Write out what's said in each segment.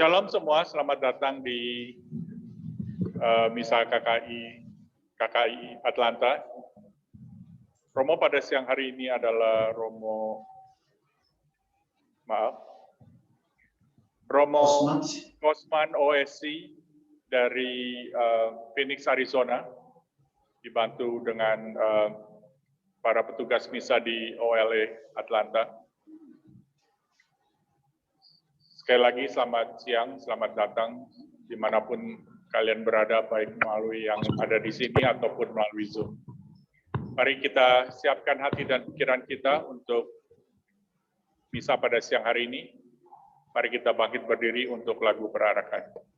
Shalom semua, selamat datang di Misa KKI Atlanta. Romo pada siang hari ini adalah Romo Kosman OSC dari Phoenix, Arizona, dibantu dengan para petugas misa di OLA Atlanta. Sekali lagi selamat siang, selamat datang dimanapun kalian berada, baik melalui yang ada di sini ataupun melalui Zoom. Mari kita siapkan hati dan pikiran kita untuk misa pada siang hari ini. Mari kita bangkit berdiri untuk lagu perarakan.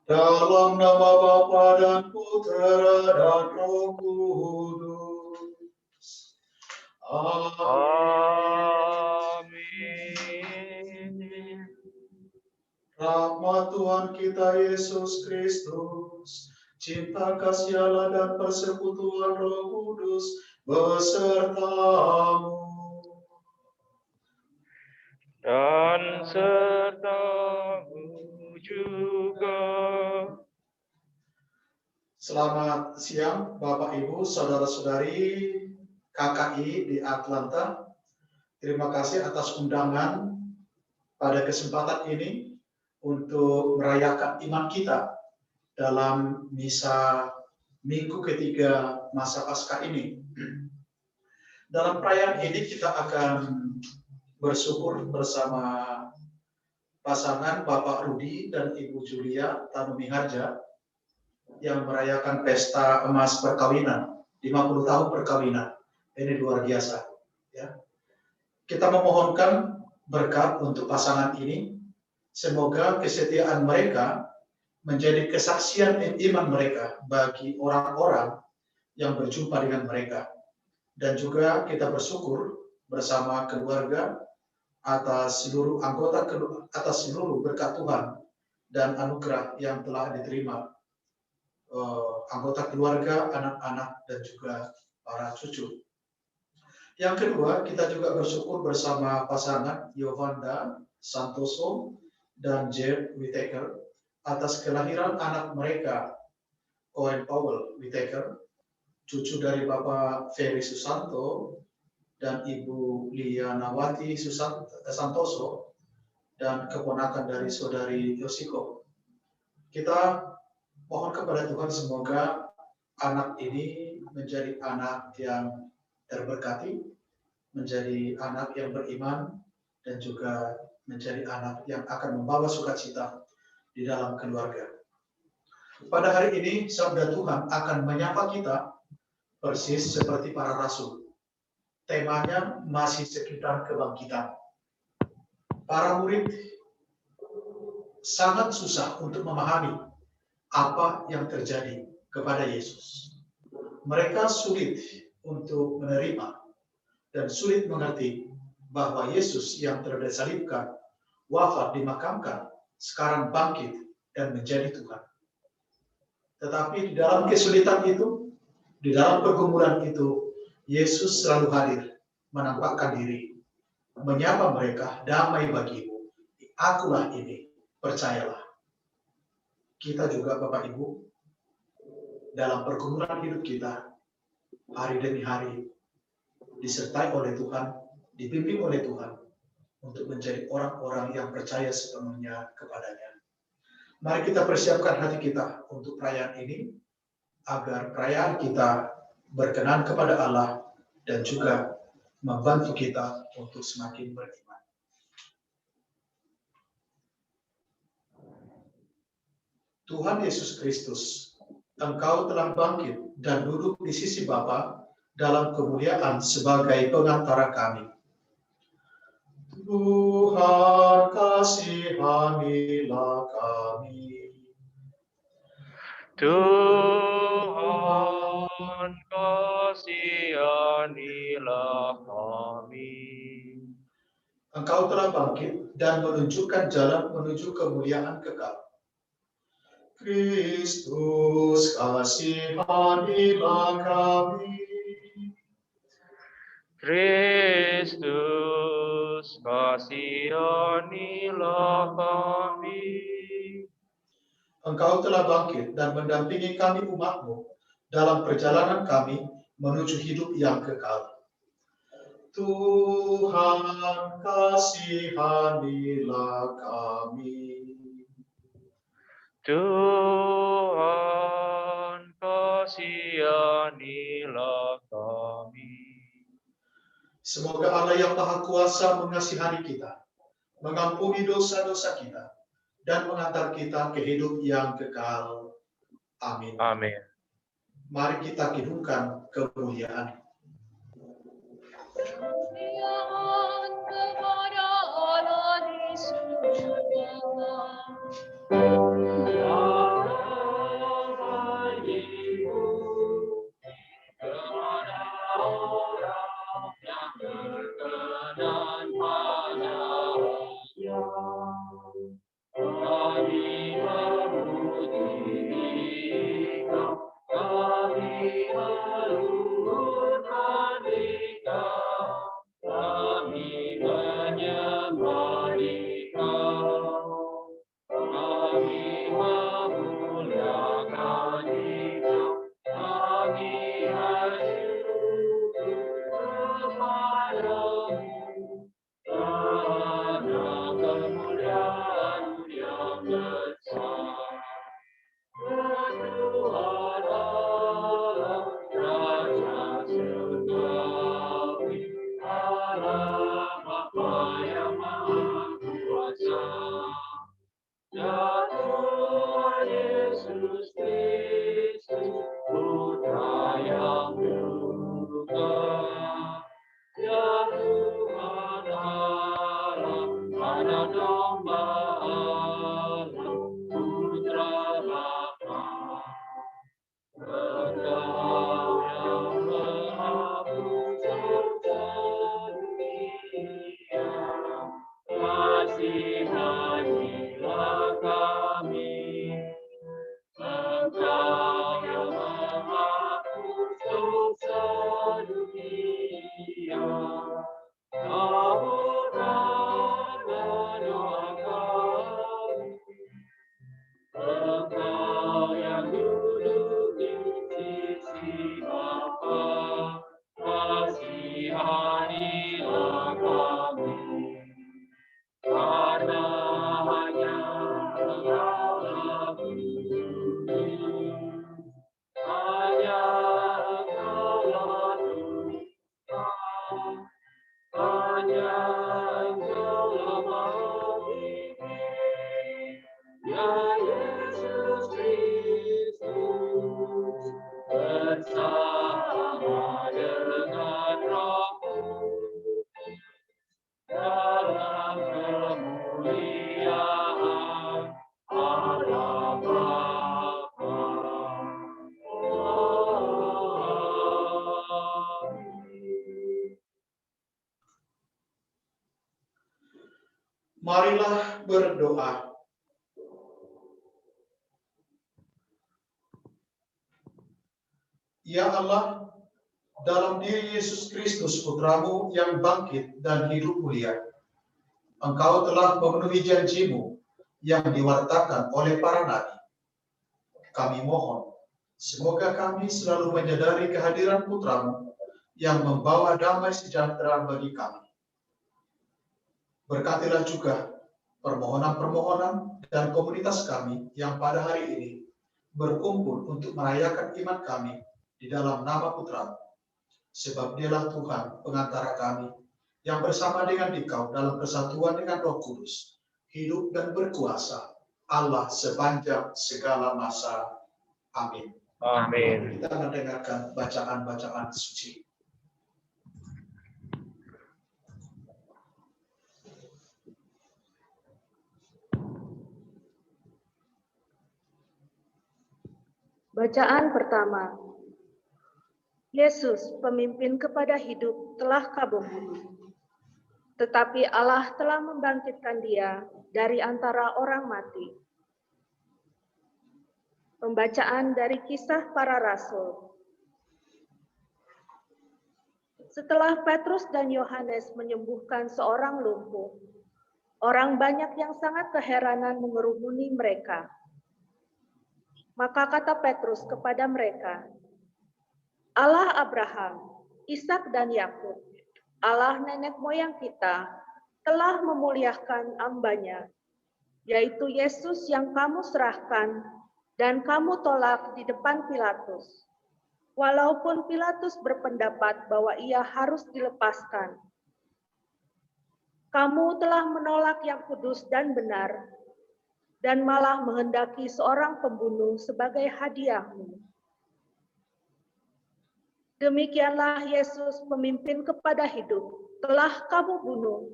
Dalam nama Bapa dan Putra dan Roh Kudus. Amin. Rahmat Tuhan kita Yesus Kristus, cinta kasih Allah dan persekutuan Roh Kudus besertamu. Dan sertamu juga. Selamat siang Bapak Ibu, Saudara-saudari KKI di Atlanta. Terima kasih atas undangan pada kesempatan ini untuk merayakan iman kita dalam misa minggu ketiga masa Paskah ini. Dalam perayaan ini kita akan bersyukur bersama pasangan Bapak Rudi dan Ibu Julia Tanumi Harja yang merayakan pesta emas perkawinan, 50 tahun perkawinan. Ini luar biasa. Ya. Kita memohonkan berkat untuk pasangan ini. Semoga kesetiaan mereka menjadi kesaksian iman mereka bagi orang-orang yang berjumpa dengan mereka. Dan juga kita bersyukur bersama keluarga atas seluruh anggota, atas seluruh berkat Tuhan dan anugerah yang telah diterima anggota keluarga, anak-anak, dan juga para cucu. Yang kedua, kita juga bersyukur bersama pasangan Yovanda Santoso dan Jeb Whittaker atas kelahiran anak mereka, Owen Powell Whittaker, cucu dari Bapak Ferry Susanto dan Ibu Lianawati Santoso, dan keponakan dari Saudari Yoshiko. Kita mohon kepada Tuhan semoga anak ini menjadi anak yang terberkati, menjadi anak yang beriman, dan juga menjadi anak yang akan membawa sukacita di dalam keluarga. Pada hari ini, sabda Tuhan akan menyapa kita persis seperti para rasul. Temanya masih sekitar kebangkitan. Para murid sangat susah untuk memahami apa yang terjadi kepada Yesus. Mereka sulit untuk menerima dan sulit mengerti bahwa Yesus yang telah disalibkan, wafat, dimakamkan, sekarang bangkit dan menjadi Tuhan. Tetapi di dalam kesulitan itu, di dalam pergumulan itu, Yesus selalu hadir, menampakkan diri, menyapa mereka, damai bagimu, akulah ini, percayalah. Kita juga Bapak Ibu, dalam pergumulan hidup kita, hari demi hari, disertai oleh Tuhan, dibimbing oleh Tuhan, untuk menjadi orang-orang yang percaya sepenuhnya kepadanya. Mari kita persiapkan hati kita untuk perayaan ini, agar perayaan kita berkenan kepada Allah dan juga membantu kita untuk semakin beriman. Tuhan Yesus Kristus, Engkau telah bangkit dan duduk di sisi Bapa dalam kemuliaan sebagai pengantara kami. Tuhan, kasihanilah kami. Tuhan, kasihanilah kami. Engkau telah bangkit dan menunjukkan jalan menuju kemuliaan kekal. Kristus, kasihanilah kami. Kristus, kasihanilah kami. Engkau telah bangkit dan mendampingi kami umat-Mu dalam perjalanan kami menuju hidup yang kekal. Tuhan, kasihanilah kami. Tuhan, kasihanilah kami. Semoga Allah yang Maha Kuasa mengasihani kita, mengampuni dosa-dosa kita, dan mengantar kita ke hidup yang kekal. Amin. Amin. Mari kita kidungkan kemuliaan. Kemuliaan kepada Allah di surga. Marilah berdoa. Ya Allah, dalam diri Yesus Kristus Putramu yang bangkit dan hidup mulia, Engkau telah memenuhi janji-Mu yang diwartakan oleh para nabi. Kami mohon, semoga kami selalu menyadari kehadiran Putramu yang membawa damai sejahtera bagi kami. Berkatilah juga permohonan-permohonan dan komunitas kami yang pada hari ini berkumpul untuk merayakan iman kami di dalam nama Putra. Sebab Dialah Tuhan pengantara kami yang bersama dengan Dikau dalam persatuan dengan Roh Kudus, hidup dan berkuasa Allah sepanjang segala masa. Amin. Amin. Kita mendengarkan bacaan-bacaan suci. Bacaan pertama. Yesus, pemimpin kepada hidup, telah kamu bunuh. Tetapi Allah telah membangkitkan Dia dari antara orang mati. Pembacaan dari Kisah Para Rasul. Setelah Petrus dan Yohanes menyembuhkan seorang lumpuh, orang banyak yang sangat keheranan mengerumuni mereka. Maka kata Petrus kepada mereka, Allah Abraham, Ishak dan Yakub, Allah nenek moyang kita, telah memuliakan hamba-Nya, yaitu Yesus yang kamu serahkan dan kamu tolak di depan Pilatus. Walaupun Pilatus berpendapat bahwa ia harus dilepaskan. Kamu telah menolak yang kudus dan benar, dan malah menghendaki seorang pembunuh sebagai hadiahmu. Demikianlah Yesus, pemimpin kepada hidup, telah kamu bunuh.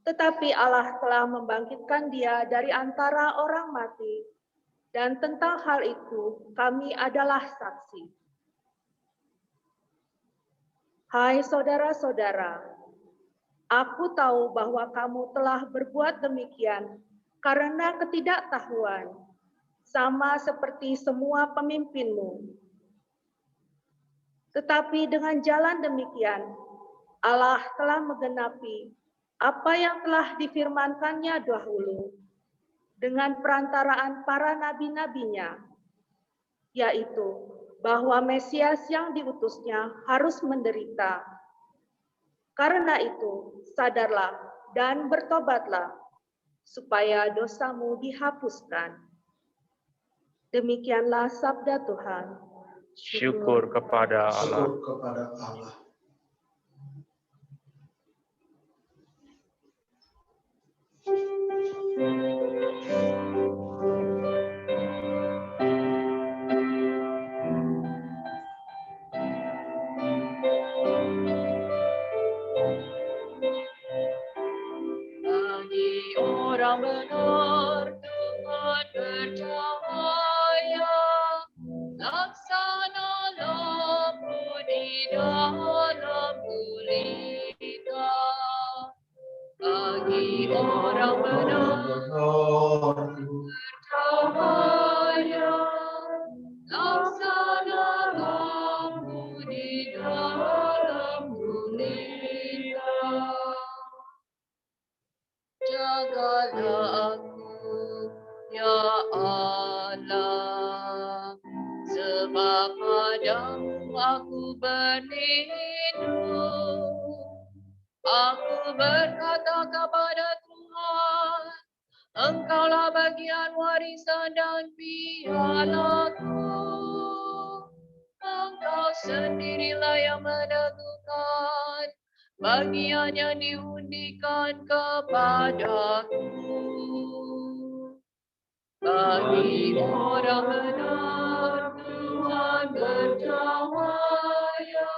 Tetapi Allah telah membangkitkan Dia dari antara orang mati, dan tentang hal itu kami adalah saksi. Hai saudara-saudara, aku tahu bahwa kamu telah berbuat demikian karena ketidaktahuan, sama seperti semua pemimpinmu. Tetapi dengan jalan demikian, Allah telah menggenapi apa yang telah difirmankannya dahulu dengan perantaraan para nabi-nabinya, yaitu bahwa Mesias yang diutusnya harus menderita. Karena itu, sadarlah dan bertobatlah, supaya dosamu dihapuskan. Demikianlah sabda Tuhan. Syukur kepada Allah. Syukur kepada Allah. Bagi orang benar Tuhan bercahaya, laksana lampu di dalam gulita. Bagi orang benar bercahaya, laksana lampu di dalam gulita. Jagalah aku, ya Allah, sebab padamu aku berlindung. Aku berkata kepada Tuhan, Engkaulah bagian warisan dan pialaku. Engkau sendirilah yang menentukan bagian yang diundikan kepadaku. Bagi orang benar Tuhan bercahaya,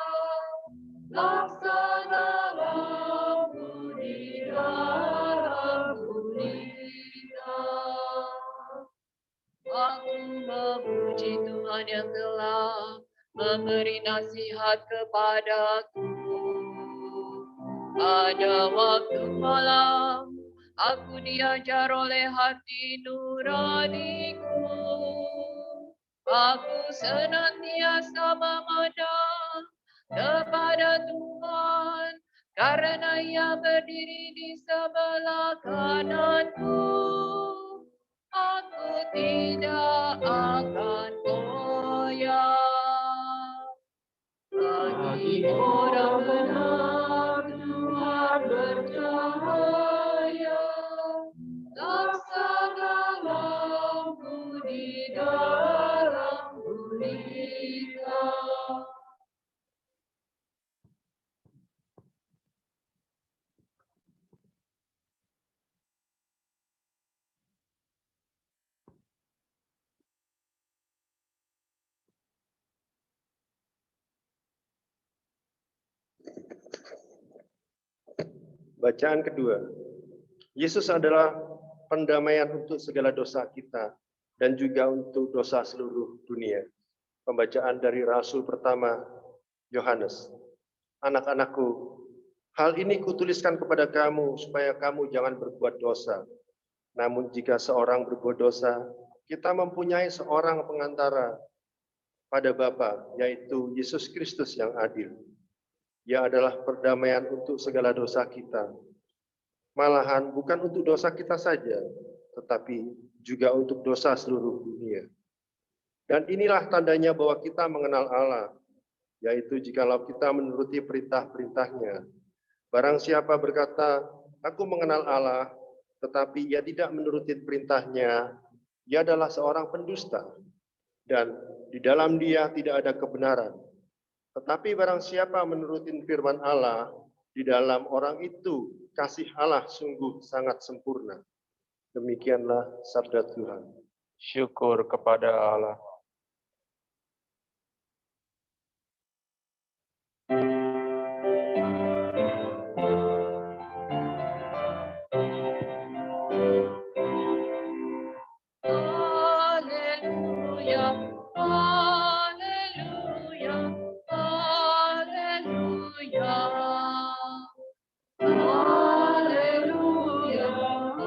laksana lampu di dalam gulita. Aku memuji Tuhan yang telah memberi nasihat kepadaku. Pada waktu malam, aku diajar oleh hati nuraniku. Aku senantiasa memandang kepada Tuhan, karena Ia berdiri di sebelah kananku. Aku tidak akan goyah. Bagi orang benar Tuhan bercahaya, Bacaan kedua. Yesus adalah pendamaian untuk segala dosa kita dan juga untuk dosa seluruh dunia. Pembacaan dari Rasul pertama Yohanes. Anak-anakku, hal ini kutuliskan kepada kamu supaya kamu jangan berbuat dosa. Namun jika seorang berbuat dosa, kita mempunyai seorang pengantara pada Bapa, yaitu Yesus Kristus yang adil. Ia adalah perdamaian untuk segala dosa kita. Malahan bukan untuk dosa kita saja, tetapi juga untuk dosa seluruh dunia. Dan inilah tandanya bahwa kita mengenal Allah, yaitu jikalau kita menuruti perintah-perintahnya. Barang siapa berkata, aku mengenal Allah, tetapi ia tidak menuruti perintahnya, ia adalah seorang pendusta, dan di dalam dia tidak ada kebenaran. Tetapi barang siapa menuruti firman Allah, di dalam orang itu kasih Allah sungguh sangat sempurna. Demikianlah sabda Tuhan. Syukur kepada Allah. Haleluya, haleluya, haleluya. Haleluya,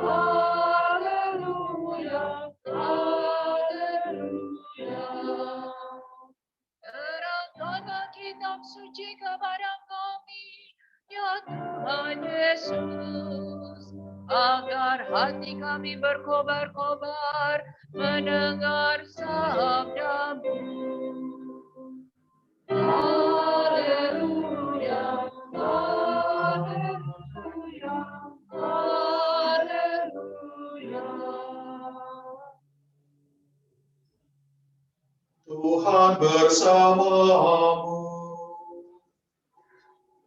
haleluya, haleluya. Terangkanlah kitab suci kepada kami, ya Tuhan Yesus, agar hati kami berkobar-kobar mendengar sabda-Mu. Haleluya, haleluya, haleluya. Tuhan bersamamu.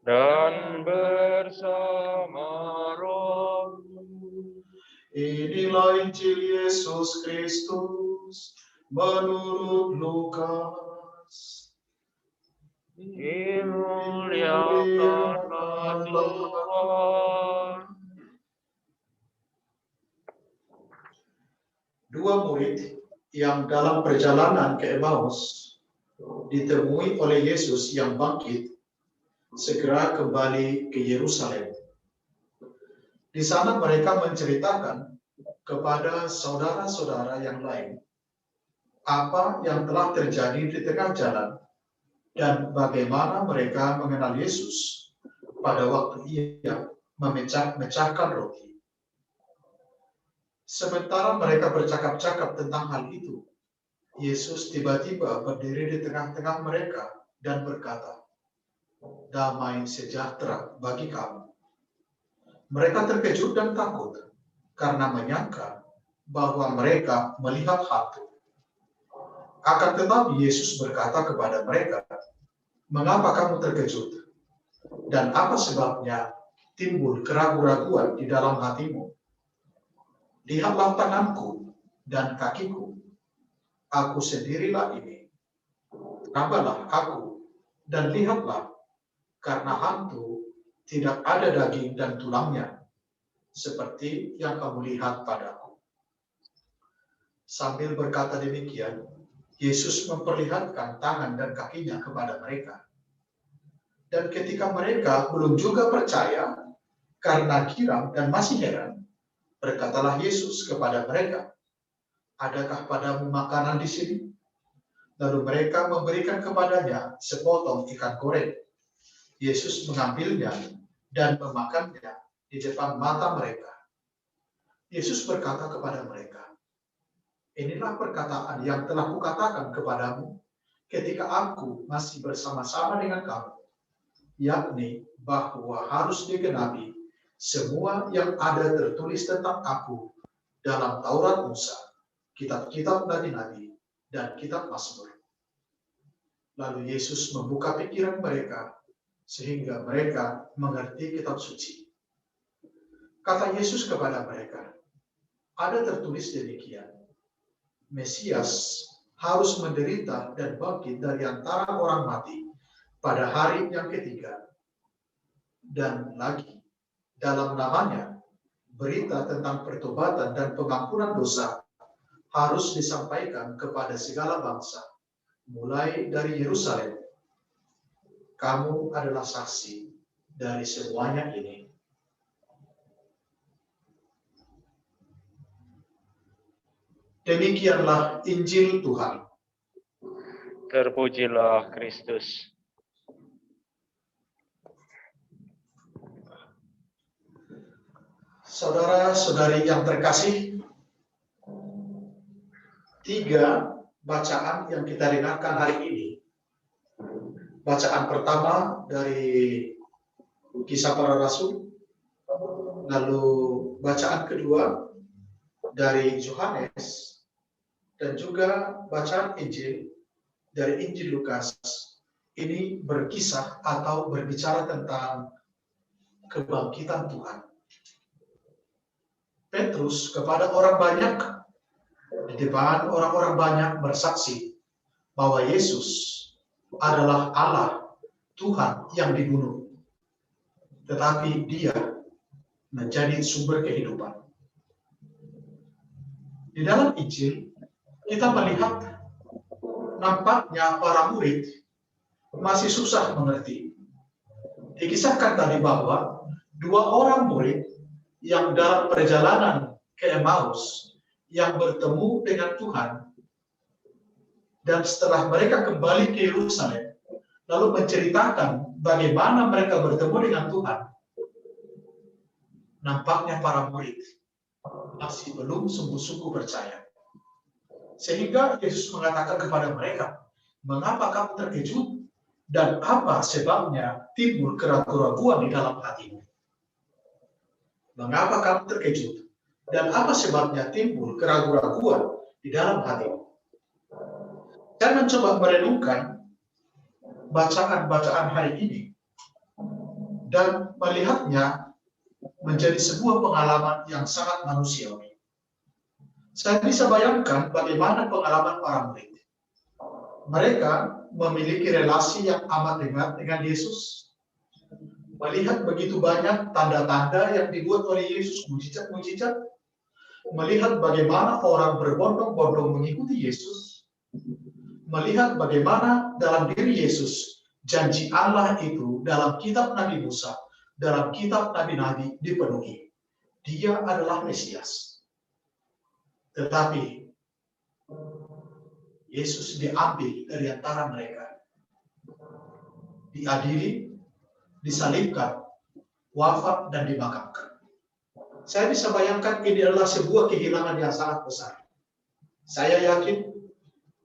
Dan bersama rohmu. Inilah Injil Yesus Kristus menurut Lukas. Dimuliakanlah Tuhan. Dua murid yang dalam perjalanan ke Emmaus ditemui oleh Yesus yang bangkit segera kembali ke Yerusalem. Di sana mereka menceritakan kepada saudara-saudara yang lain apa yang telah terjadi di tengah jalan dan bagaimana mereka mengenal Yesus pada waktu ia memecahkan roti. Sementara mereka bercakap-cakap tentang hal itu, Yesus tiba-tiba berdiri di tengah-tengah mereka dan berkata, "Damai sejahtera bagi kamu." Mereka terkejut dan takut karena menyangka bahwa mereka melihat hantu. Akan tetapi Yesus berkata kepada mereka, "Mengapa kamu terkejut? Dan apa sebabnya timbul keraguan-raguan di dalam hatimu? Lihatlah tanganku dan kakiku. Aku sendirilah ini. Rabalah aku dan lihatlah, karena hantu tidak ada daging dan tulangnya, seperti yang kamu lihat padaku." Sambil berkata demikian, Yesus memperlihatkan tangan dan kakinya kepada mereka. Dan ketika mereka belum juga percaya karena giram dan masih heran, berkatalah Yesus kepada mereka, "Adakah padamu makanan di sini?" Lalu mereka memberikan kepadanya sepotong ikan goreng. Yesus mengambilnya dan memakannya di depan mata mereka. Yesus berkata kepada mereka, "Inilah perkataan yang telah kukatakan kepadamu ketika aku masih bersama-sama dengan kamu, yakni bahwa harus digenapi semua yang ada tertulis tentang aku dalam Taurat Musa, kitab-kitab nabi-nabi, dan kitab Mazmur." Lalu Yesus membuka pikiran mereka sehingga mereka mengerti kitab suci. Kata Yesus kepada mereka, "Ada tertulis demikian, Mesias harus menderita dan bangkit dari antara orang mati pada hari yang ketiga. Dan lagi, dalam namanya berita tentang pertobatan dan pengampunan dosa harus disampaikan kepada segala bangsa, mulai dari Yerusalem. Kamu adalah saksi dari semuanya ini. Demikianlah Injil Tuhan. Terpujilah Kristus. Saudara-saudari yang terkasih, 3 bacaan yang kita dengarkan hari ini. Bacaan pertama dari Kisah Para Rasul, lalu bacaan kedua dari Yohanes, dan juga bacaan Injil dari Injil Lukas. Ini berkisah atau berbicara tentang kebangkitan Tuhan. Petrus kepada orang banyak, di depan orang-orang banyak bersaksi bahwa Yesus adalah Allah, Tuhan yang dibunuh. Tetapi dia menjadi sumber kehidupan. Di dalam Injil, kita melihat nampaknya para murid masih susah mengerti. Dikisahkan tadi bahwa 2 orang murid yang dalam perjalanan ke Emmaus yang bertemu dengan Tuhan, dan setelah mereka kembali ke Yerusalem lalu menceritakan bagaimana mereka bertemu dengan Tuhan, nampaknya para murid masih belum sungguh-sungguh percaya. Sehingga Yesus mengatakan kepada mereka, mengapa kamu terkejut dan apa sebabnya timbul keraguan-keraguan di dalam hatimu? Mengapa kamu terkejut? Dan apa sebabnya timbul keraguan-keraguan di dalam hatimu? Saya mencoba merenungkan bacaan-bacaan hari ini dan melihatnya menjadi sebuah pengalaman yang sangat manusiawi. Saya bisa bayangkan bagaimana pengalaman para murid. Mereka memiliki relasi yang amat dekat dengan Yesus, melihat begitu banyak tanda-tanda yang dibuat oleh Yesus, mujizat-mujizat, melihat bagaimana orang berbondong-bondong mengikuti Yesus, melihat bagaimana dalam diri Yesus janji Allah itu dalam kitab Nabi Musa, dalam kitab Nabi-Nabi dipenuhi. Dia adalah Mesias. Tetapi Yesus diambil dari antara mereka, diadili, disalibkan, wafat, dan dimakamkan. Saya bisa bayangkan ini adalah sebuah kehilangan yang sangat besar. Saya yakin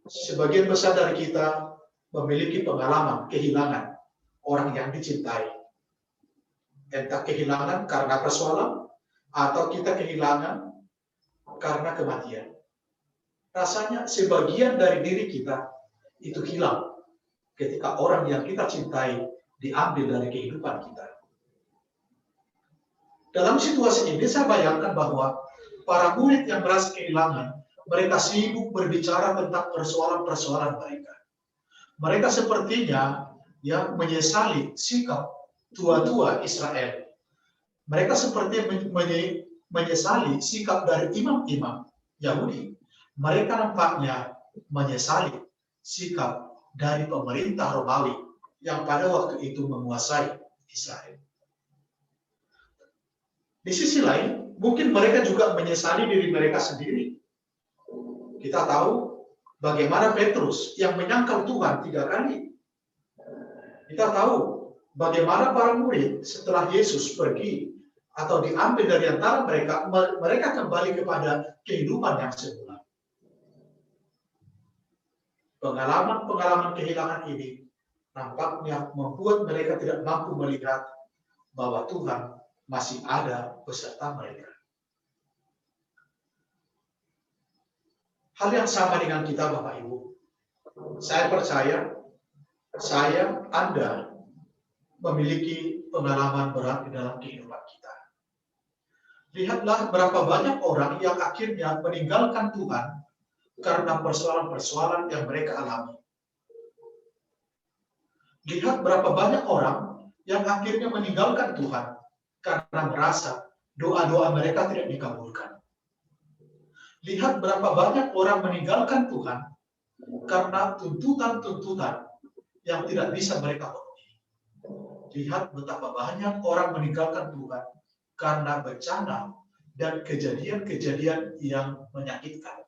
sebagian besar dari kita memiliki pengalaman kehilangan orang yang dicintai. Entah kehilangan karena persoalan atau kita kehilangan karena kematian. Rasanya sebagian dari diri kita itu hilang ketika orang yang kita cintai diambil dari kehidupan kita. Dalam situasi ini saya bayangkan bahwa para murid yang merasa kehilangan, mereka sibuk berbicara tentang persoalan-persoalan mereka. Mereka sepertinya menyesali sikap tua-tua Israel. Mereka seperti menyesali sikap dari imam-imam Yahudi. Mereka nampaknya menyesali sikap dari pemerintah Romawi yang pada waktu itu menguasai Israel. Di sisi lain, mungkin mereka juga menyesali diri mereka sendiri. Kita tahu bagaimana Petrus yang menyangkal Tuhan 3 kali. Kita tahu bagaimana para murid setelah Yesus pergi atau diambil dari antara mereka, mereka kembali kepada kehidupan yang semula. Pengalaman-pengalaman kehilangan ini nampaknya membuat mereka tidak mampu melihat bahwa Tuhan masih ada beserta mereka. Hal yang sama dengan kita, Bapak Ibu. Saya percaya, Anda memiliki pengalaman berat di dalam kehidupan kita. Lihatlah berapa banyak orang yang akhirnya meninggalkan Tuhan karena persoalan-persoalan yang mereka alami. Lihat berapa banyak orang yang akhirnya meninggalkan Tuhan karena merasa doa-doa mereka tidak dikabulkan. Lihat berapa banyak orang meninggalkan Tuhan karena tuntutan-tuntutan yang tidak bisa mereka penuhi. Lihat betapa banyak orang meninggalkan Tuhan karena bencana dan kejadian-kejadian yang menyakitkan.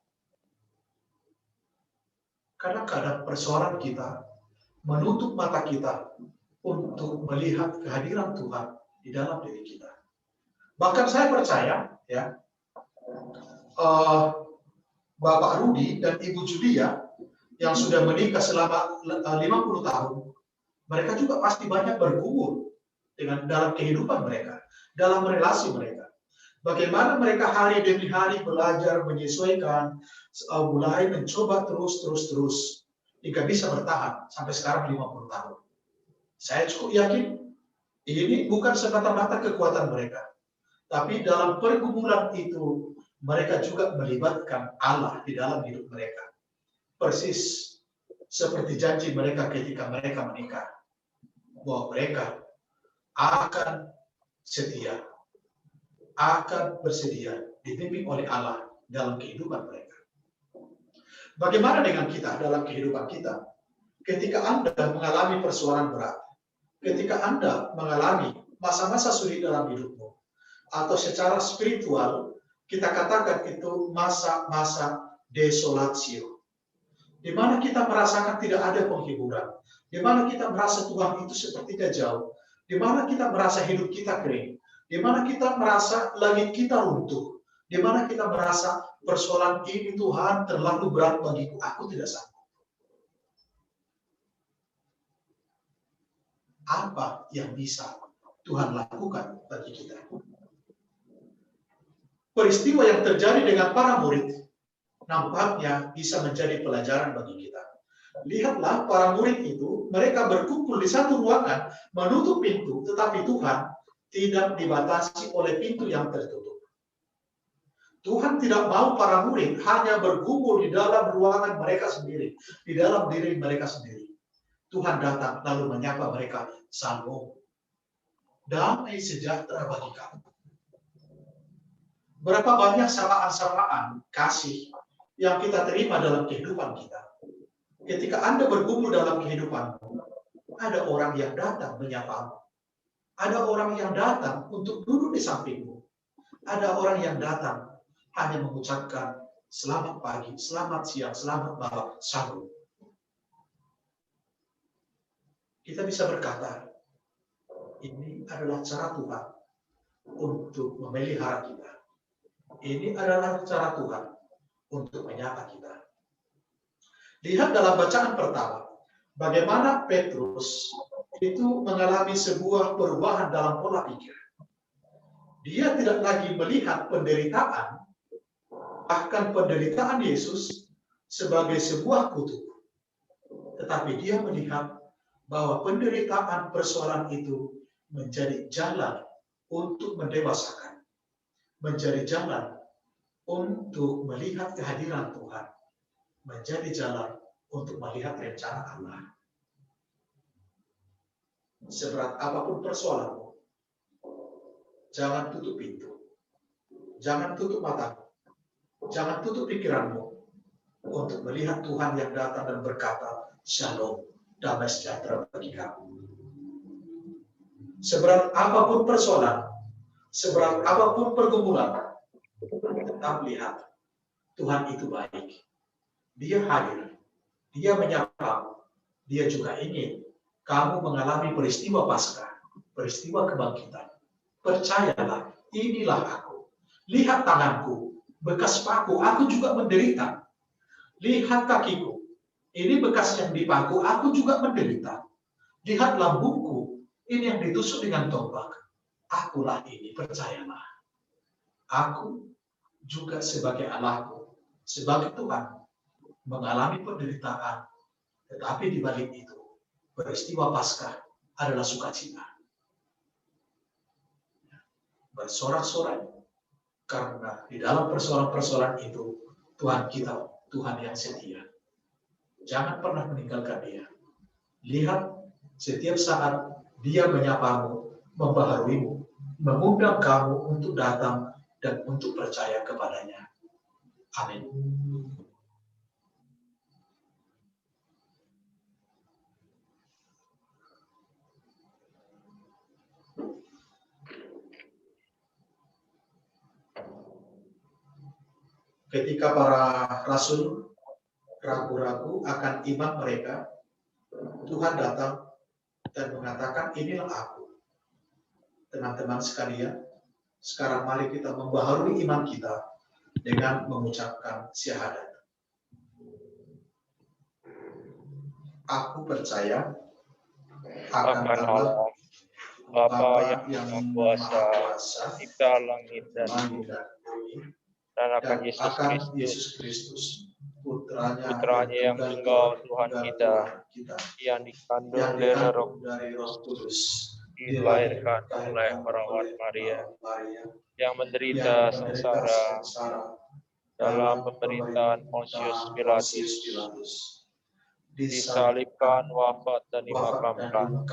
Kadang-kadang persoalan kita menutup mata kita untuk melihat kehadiran Tuhan di dalam diri kita. Bahkan saya percaya, ya, Bapak Rudi dan Ibu Julia yang sudah menikah selama 50 tahun, mereka juga pasti banyak bergumul dengan dalam kehidupan mereka, dalam relasi mereka. Bagaimana mereka hari demi hari belajar menyesuaikan, mulai mencoba terus hingga bisa bertahan sampai sekarang 50 tahun. Saya cukup yakin ini bukan semata-mata kekuatan mereka, tapi dalam pergumulan itu mereka juga melibatkan Allah di dalam hidup mereka. Persis seperti janji mereka ketika mereka menikah, bahwa mereka akan setia, akan bersedia dibimbing oleh Allah dalam kehidupan mereka. Bagaimana dengan kita dalam kehidupan kita? Ketika Anda mengalami persoalan berat, ketika Anda mengalami masa-masa sulit dalam hidupmu, atau secara spiritual, kita katakan itu masa-masa desolatio, di mana kita merasakan tidak ada penghiburan, di mana kita merasa Tuhan itu sepertinya jauh, di mana kita merasa hidup kita kering, di mana kita merasa langit kita runtuh, di mana kita merasa persoalan ini Tuhan terlalu berat bagiku, aku tidak sanggup. Apa yang bisa Tuhan lakukan bagi kita? Peristiwa yang terjadi dengan para murid nampaknya bisa menjadi pelajaran bagi kita. Lihatlah para murid itu, mereka berkumpul di satu ruangan, menutup pintu, tetapi Tuhan tidak dibatasi oleh pintu yang tertutup. Tuhan tidak mau para murid hanya bergumul di dalam ruangan mereka sendiri, di dalam diri mereka sendiri. Tuhan datang lalu menyapa mereka, "Shalom, damai sejahtera bagi kamu." Berapa banyak sapaan-sapaan kasih yang kita terima dalam kehidupan kita. Ketika Anda bergumul dalam kehidupanmu, ada orang yang datang menyapamu. Ada orang yang datang untuk duduk di sampingmu. Ada orang yang datang hanya mengucapkan selamat pagi, selamat siang, selamat malam, shalom. Kita bisa berkata, ini adalah cara Tuhan untuk memelihara kita. Ini adalah cara Tuhan untuk menyapa kita. Lihat dalam bacaan pertama, bagaimana Petrus itu mengalami sebuah perubahan dalam pola pikir. Dia tidak lagi melihat penderitaan, bahkan penderitaan Yesus sebagai sebuah kutuk. Tetapi dia melihat bahwa penderitaan persoalan itu menjadi jalan untuk mendewasakan, menjadi jalan untuk melihat kehadiran Tuhan, menjadi jalan untuk melihat rencana Allah. Seberat apapun persoalanmu, jangan tutup pintu, jangan tutup matamu, jangan tutup pikiranmu untuk melihat Tuhan yang datang dan berkata, "Shalom, damai sejahtera bagi kamu." Seberat apapun persoalan, seberat apapun pergumulan, tetap lihat Tuhan itu baik. Dia hadir, dia menyapa, dia juga ingin kamu mengalami peristiwa Paskah, peristiwa kebangkitan. Percayalah, inilah aku. Lihat tanganku, bekas paku, aku juga menderita. Lihat kakiku, ini bekas yang dipaku, aku juga menderita. Lihat lambungku, ini yang ditusuk dengan tombak. Akulah ini, percayalah. Aku juga sebagai Allahmu, sebagai Tuhan, mengalami penderitaan. Tetapi di balik itu, peristiwa Paskah adalah sukacita. Bersorak-sorai, karena di dalam persoalan-persoalan itu, Tuhan kita, Tuhan yang setia. Jangan pernah meninggalkan dia. Lihat, setiap saat dia menyapamu, membaharuimu, mengundang kamu untuk datang dan untuk percaya kepadanya. Amin. Ketika para rasul ragu-ragu akan iman mereka, Tuhan datang dan mengatakan, inilah aku. Teman-teman sekalian, sekarang mari kita membaharui iman kita dengan mengucapkan syahadat. Aku percaya akan Allah, Bapa yang Maha Maha Kuasa, Kuasa, Cipta langit dan langit bumi, dan bumi, dan akan dan Yesus akan Kristus, Yesus Kristus, Putranya Putranya yang tunggal Tuhan kita, yang dikandung dari Roh dari Roh Kudus, dilahirkan oleh perawat Maria, yang menderita sengsara dalam pemerintahan Pontius Pilatus, disalibkan, wafat dan dimakamkan,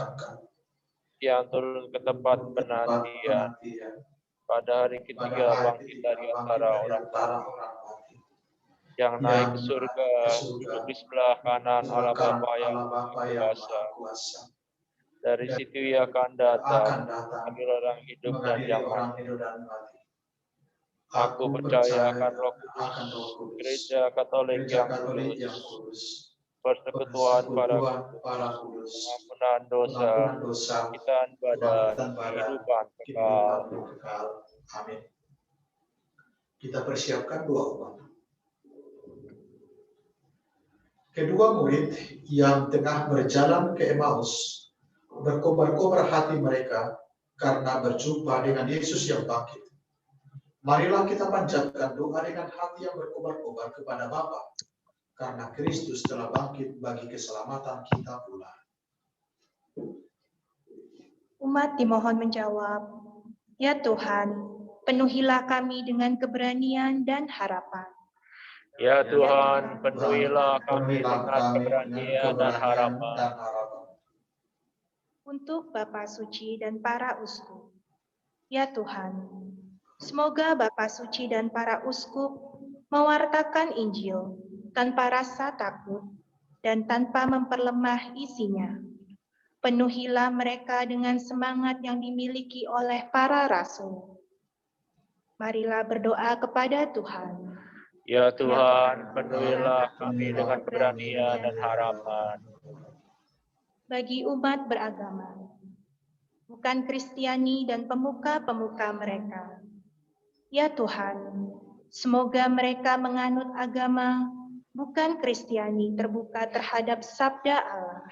yang turun ke tempat penantian, pada hari ketiga bangkit dari antara orang mati, yang naik ke surga, duduk di sebelah kanan Allah Bapa yang Maha Kuasa. Dari situ ia akan datang, mengambil orang hidup dan yang mati. Aku percaya akan Roh Kudus, Gereja Katolik yang kudus, persekutuan para kudus, pengampunan dosa, kebangkitan badan, kehidupan kekal. Amin. Kita persiapkan doa umat. Kedua murid yang tengah berjalan ke Emmaus berkobar-kobar hati mereka karena berjumpa dengan Yesus yang bangkit. Marilah kita panjatkan doa dengan hati yang berkobar-kobar kepada Bapa, karena Kristus telah bangkit bagi keselamatan kita pula. Umat dimohon menjawab, ya Tuhan, penuhilah kami dengan keberanian dan harapan. Ya Tuhan, penuhilah kami dengan keberanian dan harapan. Untuk Bapa Suci dan para uskup, ya Tuhan, semoga Bapa Suci dan para uskup mewartakan Injil tanpa rasa takut dan tanpa memperlemah isinya. Penuhilah mereka dengan semangat yang dimiliki oleh para rasul. Marilah berdoa kepada Tuhan. Ya Tuhan, penuhilah kami dengan keberanian dan harapan. Bagi umat beragama, bukan Kristiani dan pemuka-pemuka mereka. Ya Tuhan, semoga mereka menganut agama bukan Kristiani terbuka terhadap sabda Allah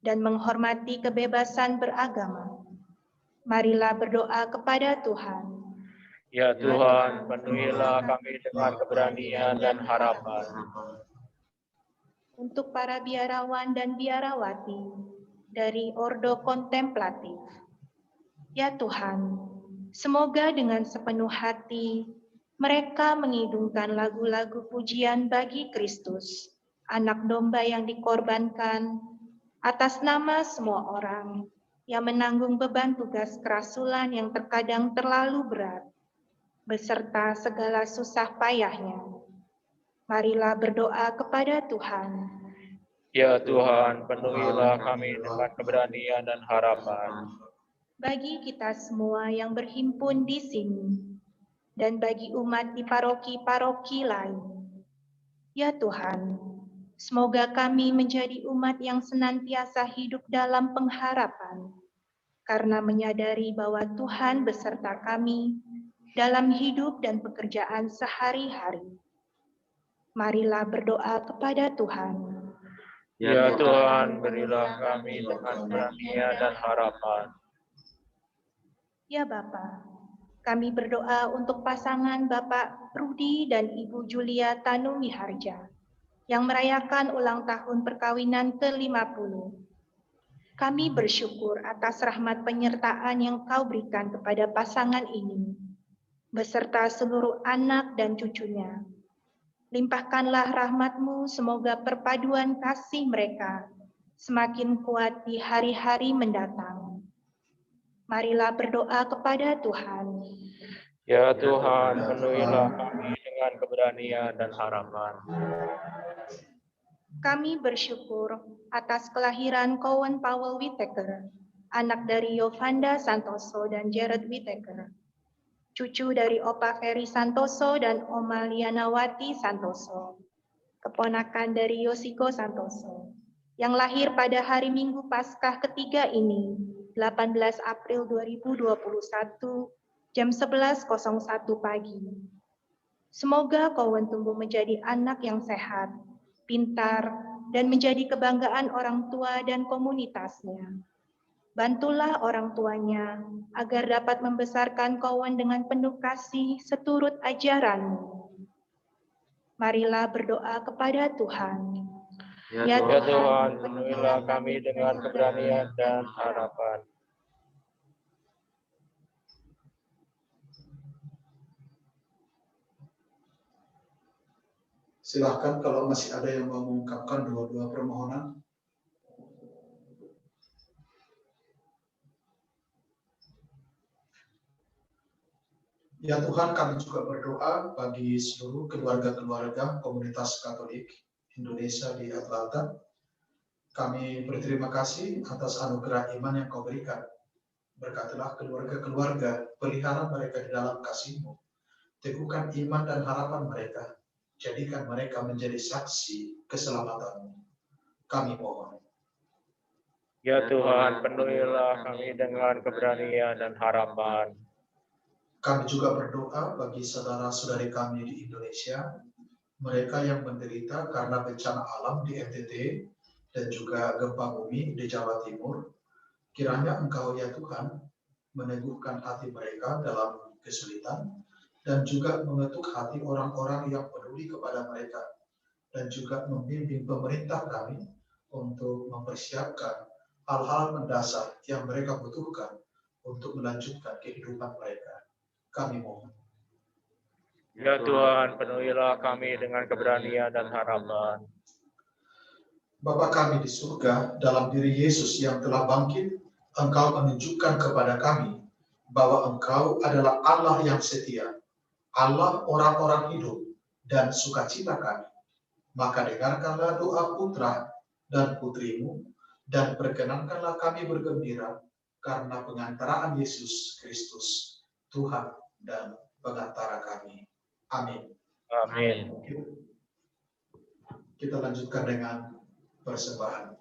dan menghormati kebebasan beragama. Marilah berdoa kepada Tuhan. Ya Tuhan, penuhilah kami dengan keberanian dan harapan. Untuk para biarawan dan biarawati dari Ordo Kontemplatif, ya Tuhan, semoga dengan sepenuh hati mereka mengidungkan lagu-lagu pujian bagi Kristus, anak domba yang dikorbankan, atas nama semua orang yang menanggung beban tugas kerasulan yang terkadang terlalu berat, beserta segala susah payahnya. Marilah berdoa kepada Tuhan. Ya Tuhan, penuhilah kami dengan keberanian dan harapan. Bagi kita semua yang berhimpun di sini, dan bagi umat di paroki-paroki lain, ya Tuhan, semoga kami menjadi umat yang senantiasa hidup dalam pengharapan, karena menyadari bahwa Tuhan beserta kami dalam hidup dan pekerjaan sehari-hari. Marilah berdoa kepada Tuhan. Ya Tuhan, berilah kami dengan keberanian dan harapan. Ya Bapa, kami berdoa untuk pasangan Bapak Rudi dan Ibu Julia Tanu Miharja yang merayakan ulang tahun perkawinan ke-50. Kami bersyukur atas rahmat penyertaan yang Kau berikan kepada pasangan ini, beserta seluruh anak dan cucunya. Limpahkanlah rahmat-Mu, semoga perpaduan kasih mereka semakin kuat di hari-hari mendatang. Marilah berdoa kepada Tuhan. Ya Tuhan, penuhilah kami dengan keberanian dan harapan. Kami bersyukur atas kelahiran Cowan Powell Whittaker, anak dari Yovanda Santoso dan Jared Whittaker, cucu dari Opa Ferry Santoso dan Oma Lianawati Santoso, keponakan dari Yoshiko Santoso, yang lahir pada hari Minggu Paskah ketiga ini, 18 April 2021, jam 11.01 pagi. Semoga Cowan tumbuh menjadi anak yang sehat, pintar, dan menjadi kebanggaan orang tua dan komunitasnya. Bantulah orang tuanya agar dapat membesarkan Cowan dengan penuh kasih seturut ajaran-Mu. Marilah berdoa kepada Tuhan. Ya Tuhan, penuhilah kami dengan keberanian dan harapan. Silahkan kalau masih ada yang mau mengungkapkan dua-dua permohonan. Ya Tuhan, kami juga berdoa bagi seluruh keluarga-keluarga komunitas Katolik Indonesia di Atlanta. Kami berterima kasih atas anugerah iman yang Kau berikan. Berkatilah keluarga-keluarga, pelihara mereka di dalam kasih-Mu. Teguhkan iman dan harapan mereka. Jadikan mereka menjadi saksi keselamatan-Mu. Kami mohon. Ya Tuhan, penuhilah kami dengan keberanian dan harapan. Kami juga berdoa bagi saudara-saudari kami di Indonesia, mereka yang menderita karena bencana alam di NTT dan juga gempa bumi di Jawa Timur. Kiranya Engkau ya Tuhan meneguhkan hati mereka dalam kesulitan dan juga mengetuk hati orang-orang yang peduli kepada mereka dan juga membimbing pemerintah kami untuk mempersiapkan hal-hal mendasar yang mereka butuhkan untuk melanjutkan kehidupan mereka. Kami mohon. Ya Tuhan, penuhilah kami dengan keberanian dan harapan. Bapa kami di surga, dalam diri Yesus yang telah bangkit, Engkau menunjukkan kepada kami bahwa Engkau adalah Allah yang setia, Allah orang-orang hidup, dan sukacita kami. Maka dengarkanlah doa putra dan putrimu, dan perkenankanlah kami bergembira karena pengantaraan Yesus Kristus, Tuhan dan pengantara kami. Amin. Amin. Kita lanjutkan dengan persembahan.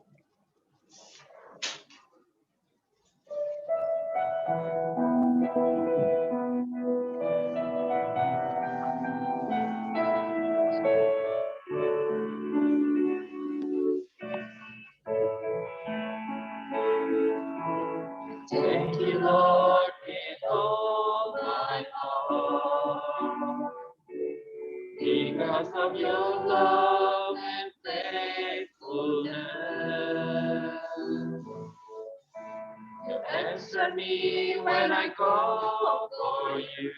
Thank you, Lord, with all my heart, because of your love and faithfulness. You answer me when I call for you.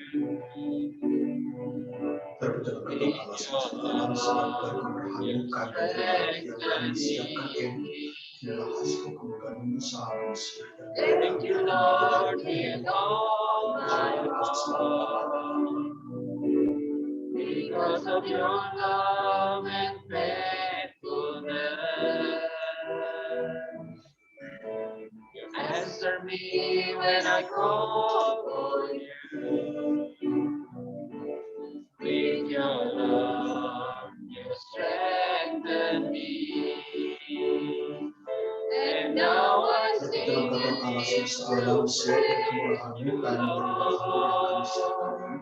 Terpujilah Allah semesta alam segala berkeberhadiran kami yang kami siapkan ini. Inilah hasil kemuliaan usaha manusia dan Thank you, Lord, with all my heart, because of your love and faithfulness. You answer me when I call for you. With your love, you strengthen me. And now I sing dalam Allah semesta alam segala kemurahan-Mu kami berilah yang kami siapkan ini.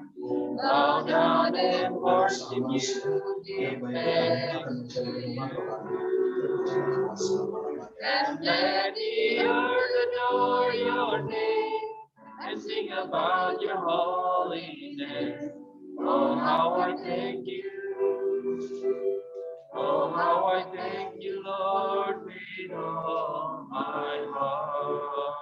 bow down and worship Bersama you, yang give baik kami thanks. akan menjadi minuman rohani. Terpujilah Allah selama-lamanya. And let the earth adore your name and sing about your holiness. Oh, how I thank you. Oh, how I thank you, Lord, with all my heart.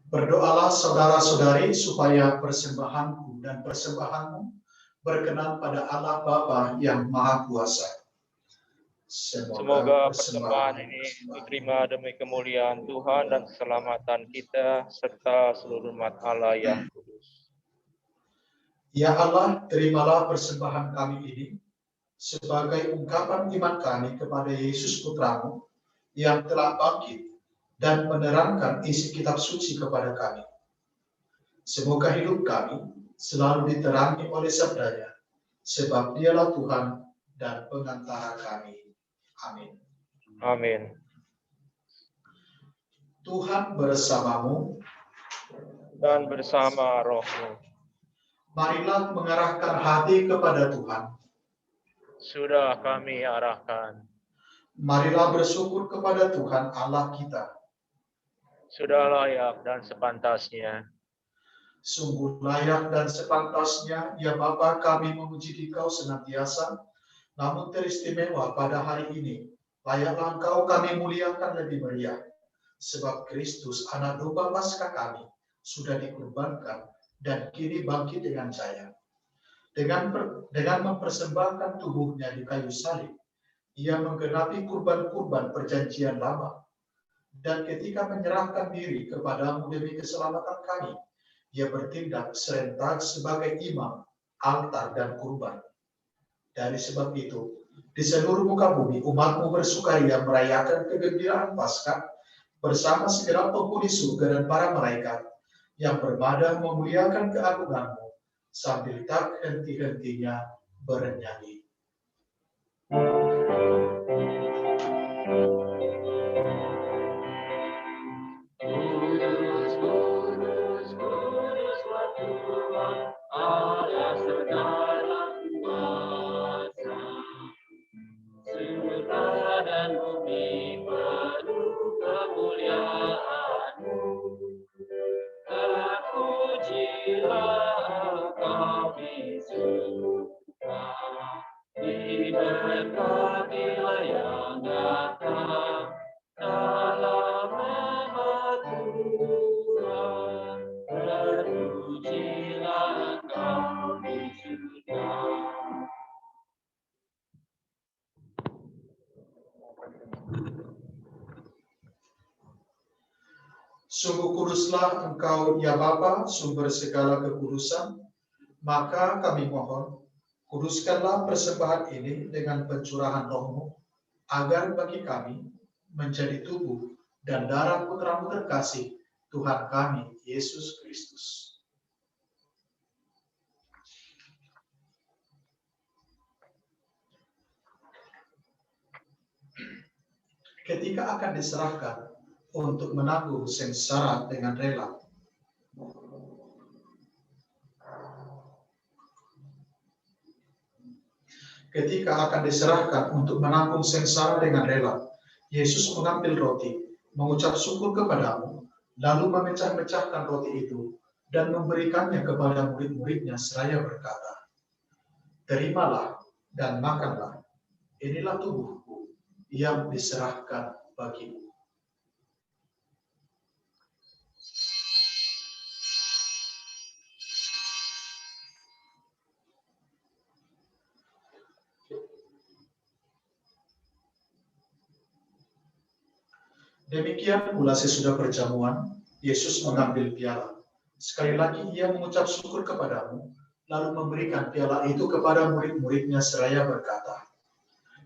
Berdoalah saudara-saudari supaya persembahanku dan persembahanmu berkenan pada Allah Bapa yang Maha Kuasa. Semoga persembahan ini diterima demi kemuliaan Tuhan dan keselamatan kita, serta seluruh umat Allah yang kudus. Ya Allah, terimalah persembahan kami ini sebagai ungkapan iman kami kepada Yesus Putramu yang telah bangkit dan menerangkan isi kitab suci kepada kami. Semoga hidup kami selalu diterangi oleh sabdanya, sebab dialah Tuhan dan pengantara kami. Amin. Amin. Tuhan bersamamu Dan bersama rohmu. Marilah mengarahkan hati kepada Tuhan. Sudah kami arahkan. Marilah bersyukur kepada Tuhan Allah kita. Sudah layak dan sepantasnya. Sungguh layak dan sepantasnya, ya Bapa, kami memuji Dikau senantiasa, namun teristimewa pada hari ini, layaklah Engkau kami muliakan lebih meriah, sebab Kristus, anak domba Paskah kami, sudah dikurbankan dan kini bangkit dengan jaya. Dengan mempersembahkan tubuhnya di kayu salib, ia menggenapi kurban-kurban perjanjian lama, dan ketika menyerahkan diri kepadamu demi keselamatan kami, ia bertindak serentak sebagai imam, altar, dan kurban. Dari sebab itu, di seluruh muka bumi, umatmu bersukaria merayakan kegembiraan Paskah bersama segenap penghuni surga dan para malaikat yang bermadah memuliakan keagunganmu sambil tak henti-hentinya bernyanyi. Kudus, kudus, kuduslah Tuhan, Allah segala kuasa. Surga dan bumi penuh kemuliaan-Mu. Terpujilah kami surga, diberkatilah yang datang dalam nama Tuhan. Terpujilah kami surga. Sungguh kuduslah Engkau, ya Bapa, sumber segala kekudusan, maka kami mohon, kuduskanlah persembahan ini dengan pencurahan Roh-Mu, agar bagi kami menjadi tubuh dan darah Putra-Mu terkasih, Tuhan kami, Yesus Kristus. Ketika akan diserahkan untuk menanggung sengsara dengan rela, ketika akan diserahkan untuk menanggung sengsara dengan rela, Yesus mengambil roti, mengucap syukur kepadamu, lalu memecah-mecahkan roti itu dan memberikannya kepada murid-muridnya seraya berkata, "Terimalah dan makanlah, inilah tubuhku yang diserahkan bagimu." Demikian pula sesudah perjamuan, Yesus mengambil piala. Sekali lagi ia mengucap syukur kepadamu, lalu memberikan piala itu kepada murid-muridnya seraya berkata,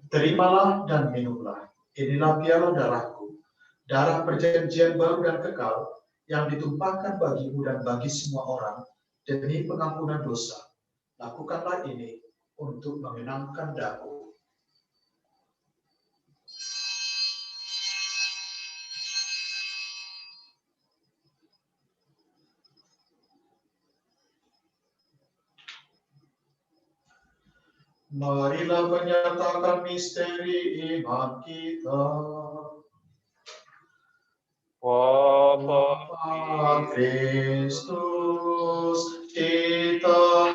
"Terimalah dan minumlah, inilah piala darahku, darah perjanjian baru dan kekal, yang ditumpahkan bagimu dan bagi semua orang, demi pengampunan dosa. Lakukanlah ini untuk mengenangkan daku." Marilah menyatakan misteri iman kita. Wafat Kristus kita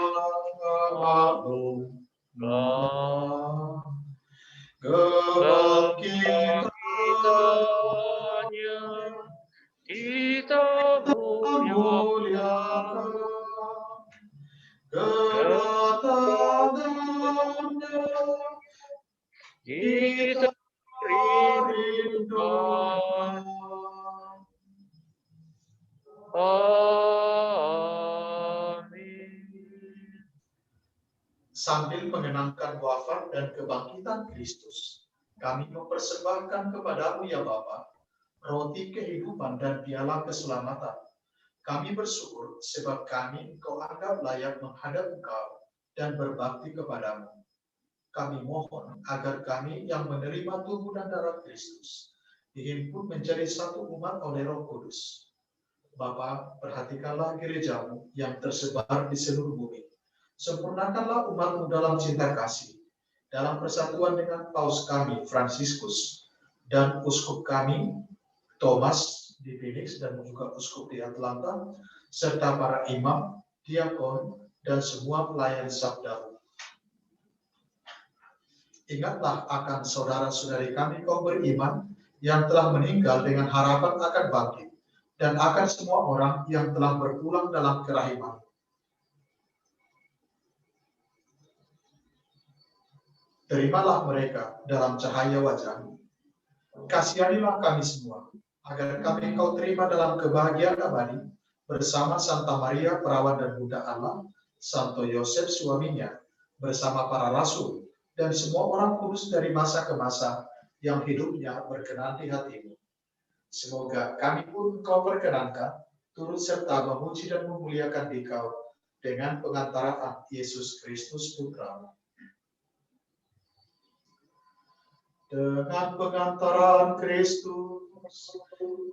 maklum. Kebangkitannya kita muliakan. kedatangannya kita rindukan. Amin. Sambil mengenangkan wafat dan kebangkitan Kristus, kami mempersembahkan kepadamu ya Bapa, roti kehidupan dan piala keselamatan. Kami bersyukur sebab kami Engkau anggap layak menghadap Engkau dan berbakti kepadamu. Kami mohon agar kami yang menerima tubuh dan darah Kristus dihimpun menjadi satu umat oleh Roh Kudus. Bapa, perhatikanlah gerejamu yang tersebar di seluruh bumi. Sempurnakanlah umatmu dalam cinta kasih, dalam persatuan dengan Paus kami, Fransiskus, dan Uskup kami, Thomas di Phoenix dan juga Uskup di Atlanta, serta para imam, diakon, dan semua pelayan sabdamu. Ingatlah akan saudara-saudari kami kaum beriman yang telah meninggal dengan harapan akan bangkit, dan akan semua orang yang telah berpulang dalam kerahiman. Terimalah mereka dalam cahaya wajah-Mu. Kasihanilah kami semua, agar kami Engkau terima dalam kebahagiaan abadi, bersama Santa Maria, Perawan dan Bunda Allah, Santo Yosef suaminya, bersama para rasul, dan semua orang kudus dari masa ke masa yang hidupnya berkenan di hati-Mu. Semoga kami pun Engkau perkenankan, turut serta memuji dan memuliakan Dikau dengan pengantaraan Yesus Kristus Putra-Mu. Dengan pengantaran Kristus,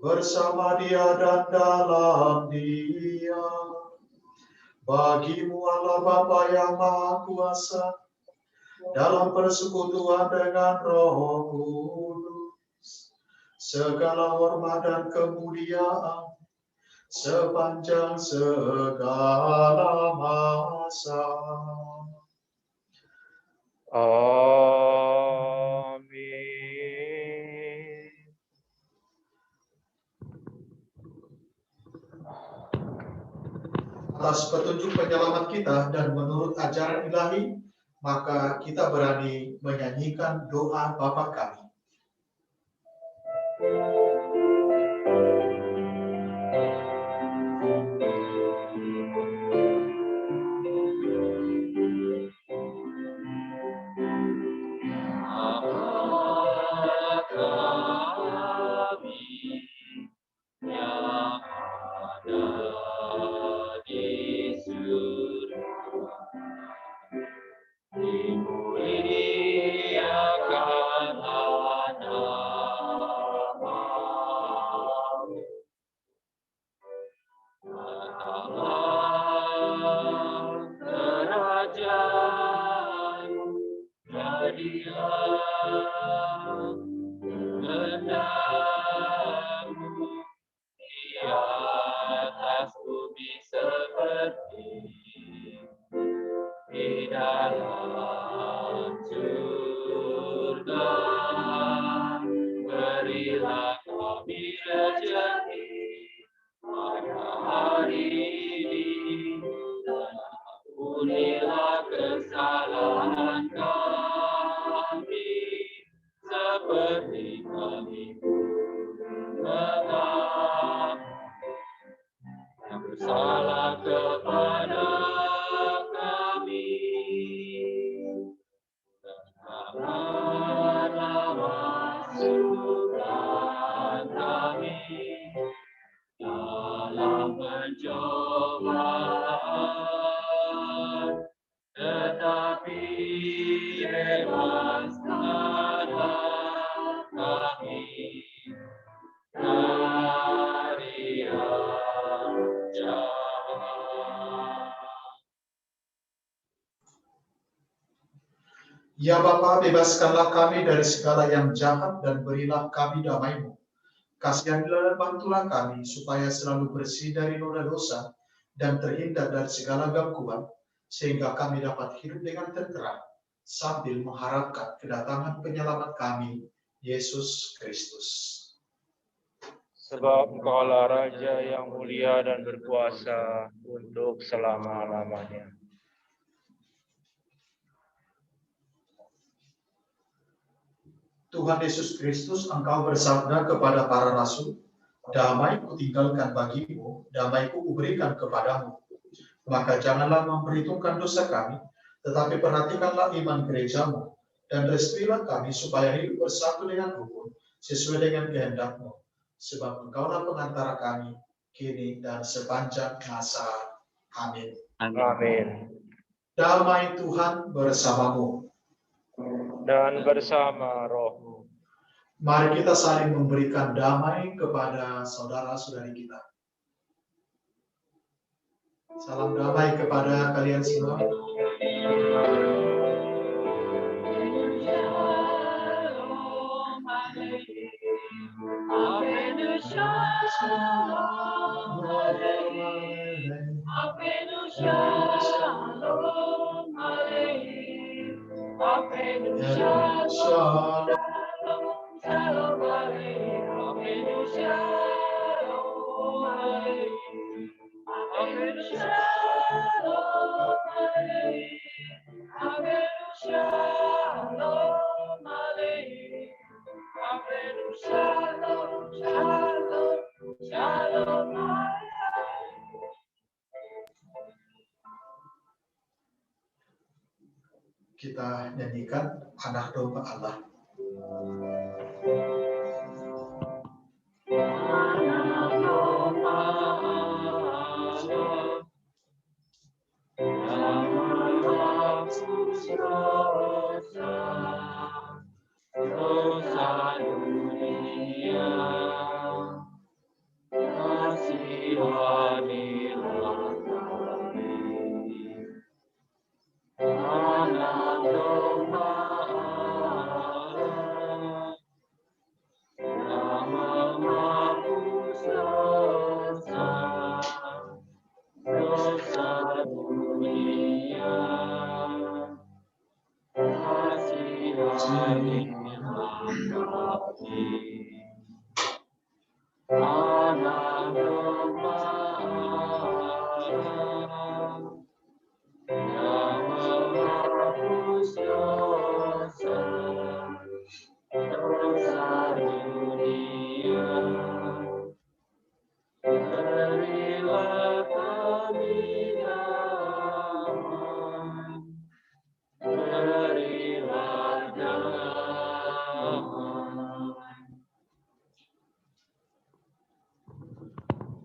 bersama Dia dan dalam Dia, bagi-Mu Allah Bapa yang Maha Kuasa, dalam persekutuan dengan Roh Kudus, segala hormat dan kemuliaan sepanjang segala masa. Amin. Atas petunjuk penyelamat kita dan menurut ajaran ilahi, maka kita berani menyanyikan doa Bapa kami. Ya Bapa, bebaskanlah kami dari segala yang jahat dan berilah kami damai-Mu. Kasihanilah dan bantulah kami supaya selalu bersih dari noda dosa dan terhindar dari segala gangguan, sehingga kami dapat hidup dengan tenteram sambil mengharapkan kedatangan penyelamat kami, Yesus Kristus. Sebab Engkaulah Raja yang mulia dan berkuasa untuk selama-lamanya. Tuhan Yesus Kristus, Engkau bersabda kepada para rasul, damai kutinggalkan bagimu, damai kuberikan kepadamu. Maka janganlah memperhitungkan dosa kami, tetapi perhatikanlah iman gerejamu, dan restuilah kami supaya hidup bersatu dengan rukun, sesuai dengan kehendak-Mu. Sebab Engkaulah pengantara kami, kini dan sepanjang masa. Amin. Amin. Damai Tuhan bersamamu. Dan bersama rohmu. Mari kita saling memberikan damai kepada saudara-saudari kita. Salam damai kepada kalian semua. Kita nyanyikan Anak Domba Allah.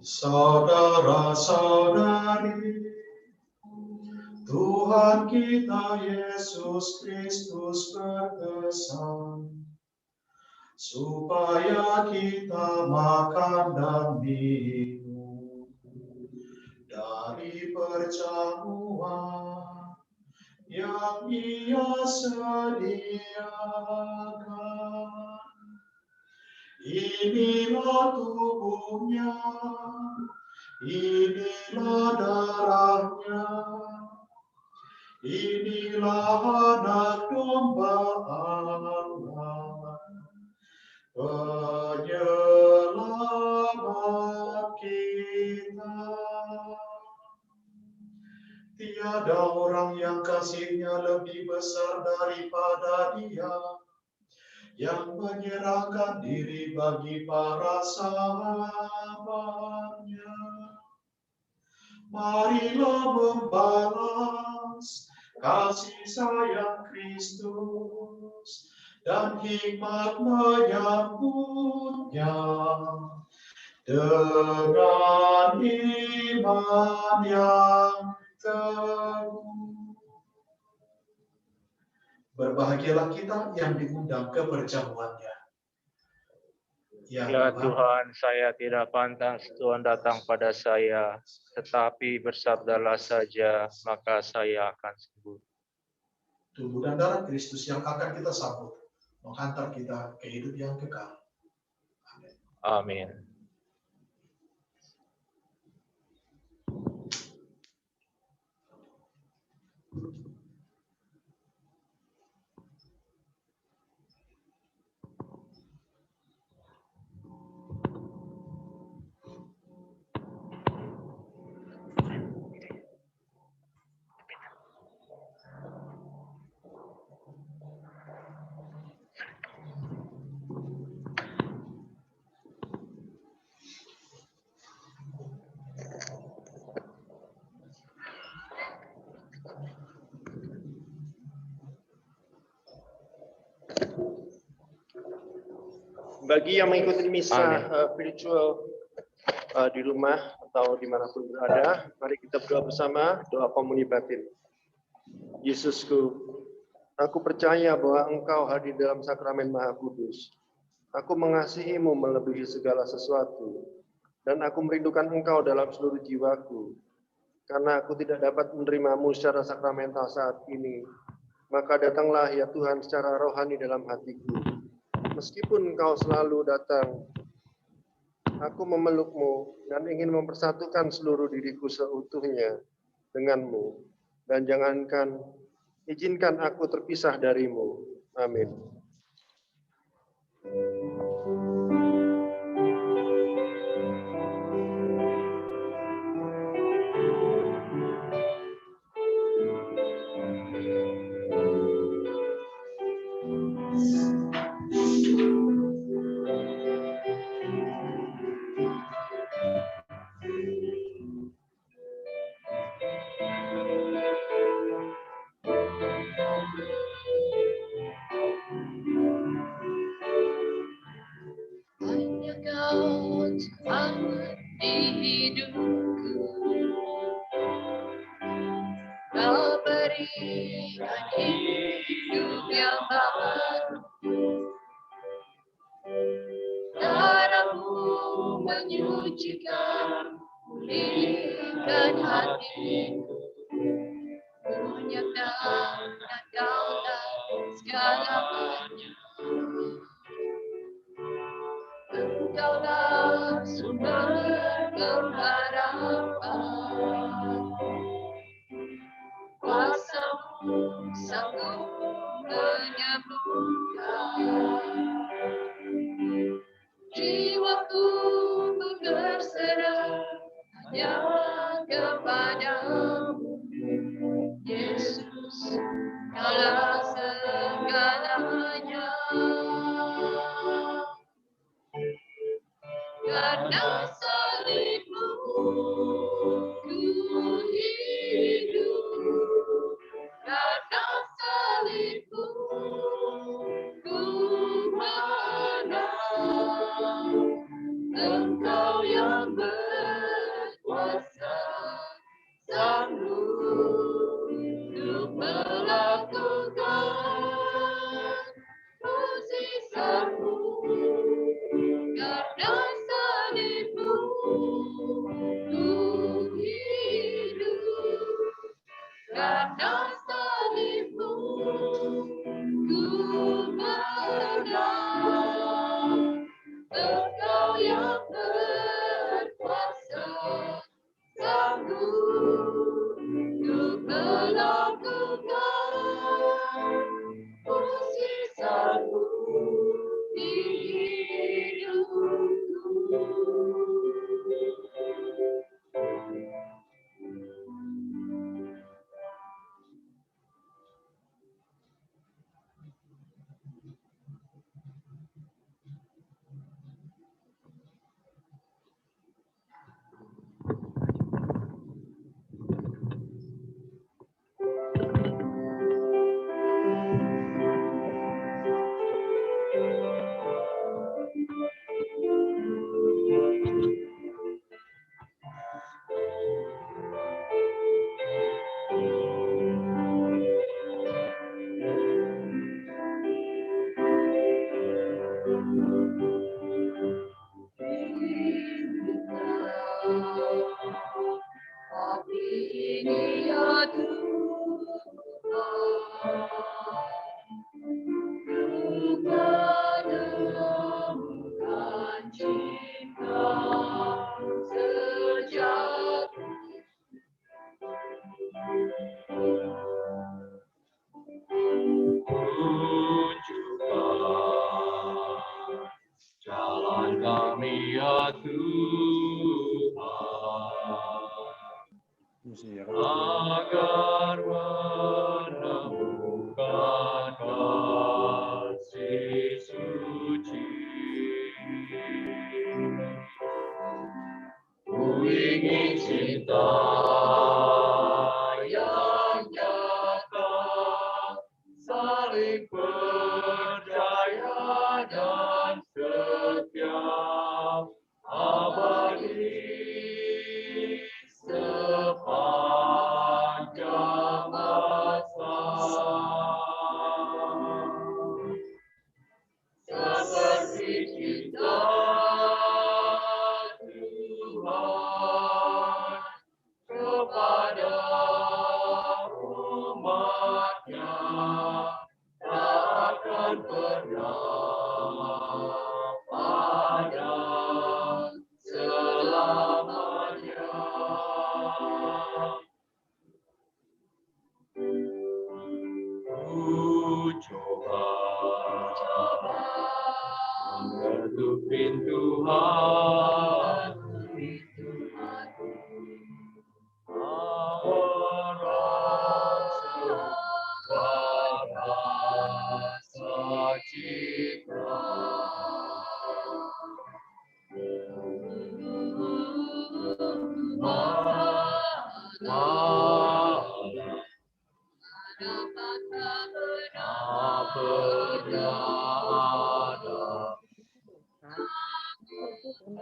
Saudara-saudari, Tuhan kita Yesus Kristus berpesan, supaya kita makan dan minum dari perjamuan yang Ia sediakan. Inilah tubuhnya, inilah darahnya, inilah anak domba Allah, penyelamat kita. Tiada orang yang kasihnya lebih besar daripada Dia, yang menyerahkan diri bagi para sahabatnya. Marilah membalas kasih sayang Kristus dan hikmat menyambutnya dengan iman yang teguh. Berbahagialah kita yang diundang ke perjamuannya. Ya Tuhan, saya tidak pantas Tuhan datang pada saya, tetapi bersabdalah saja, maka saya akan sembuh. Tubuh dan darah Kristus yang akan kita sambut, menghantar kita ke hidup yang kekal. Amin. Amin. Bagi yang mengikuti misa virtual di rumah atau dimanapun berada, mari kita berdoa bersama doa komuni batin. Yesusku, aku percaya bahwa Engkau hadir dalam sakramen Maha Kudus. Aku mengasihimu melebihi segala sesuatu, dan aku merindukan Engkau dalam seluruh jiwaku. Karena aku tidak dapat menerimamu secara sakramental saat ini, maka datanglah ya Tuhan secara rohani dalam hatiku. Meskipun Engkau selalu datang, aku memelukmu dan ingin mempersatukan seluruh diriku seutuhnya denganmu. Dan izinkan aku terpisah darimu. Amin. Hanya Kau Tuhan di hidupku. Kau berikan hidup yang baru. Darah-Mu menyucikan, pulihkan hatiku. Ku nyatakan Kaulah segalanya. Engkaulah sumber pengharapan. Kuasa-Mu sanggup menyembuhkan. Jiwaku berserah hanya kepadamu. Yesus, Kaulah segalanya. Karena salib-Mu ku hidup. Karena salib-Mu ku menang. Engkau yang berkuasa, sanggup untuk melakukan mukjizat-Mu. Karena salib-Mu ku hidup. Karena salib-Mu ku menang. Engkau yang berkuasa, sanggup untuk melakukan mukjizat-Mu di hidupku. Tapi ini ya Tuhan, ku menemukan cinta sejati. Tunjukkan jalan kami ya Tuhan, agar menemukan kasih suci. Ku ingin cinta yang nyata, saling percaya dan kepada umatnya takkan pernah padam selamanya. Coba mengetuk pintu hati, rasa cinta.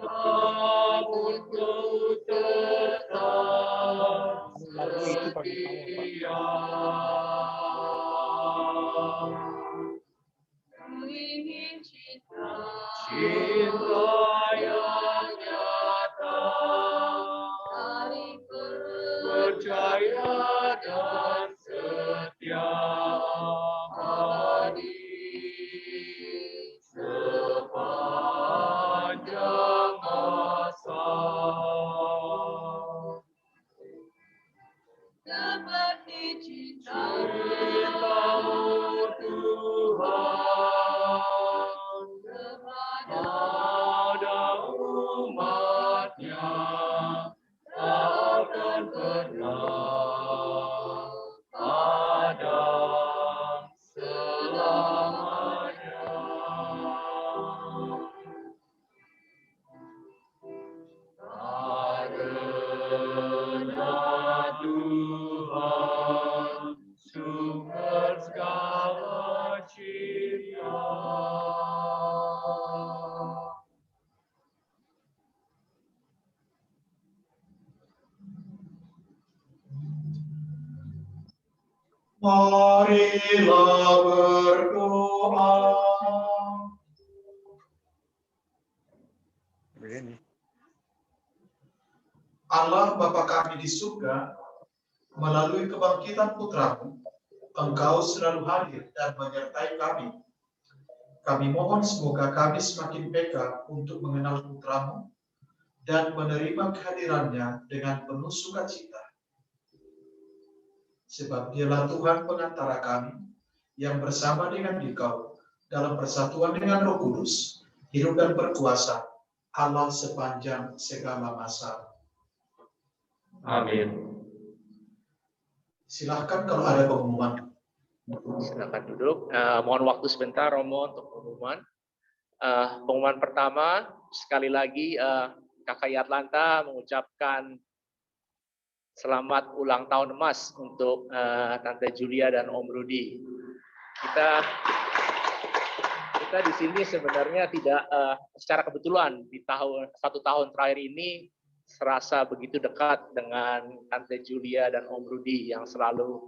Namun kau tetap setia. Cinta yang nyata, percaya dan setia abadi sepanjang masa. Seperti cintamu Tuhan kepada umatnya takkan pernah padam selamanya. Karena Tuhan sumber segala cinta. Marilah berdoa. Allah Bapa kami di surga, melalui kebangkitan Putra-Mu, Engkau selalu hadir dan menyertai kami. Kami mohon semoga kami semakin peka untuk mengenal Putra-Mu dan menerima kehadirannya dengan penuh sukacita. Sebab Dialah Tuhan pengantara kami yang bersama dengan Dikau dalam persatuan dengan Roh Kudus, hidup dan berkuasa Allah sepanjang segala masa. Amin. Silahkan kalau ada pengumuman. Silakan duduk. Mohon waktu sebentar, Romo, untuk pengumuman. Pengumuman pertama, sekali lagi KKI Atlanta mengucapkan selamat ulang tahun emas untuk Tante Julia dan Om Rudi. Kita di sini sebenarnya tidak secara kebetulan di satu tahun terakhir ini serasa begitu dekat dengan Tante Julia dan Om Rudi yang selalu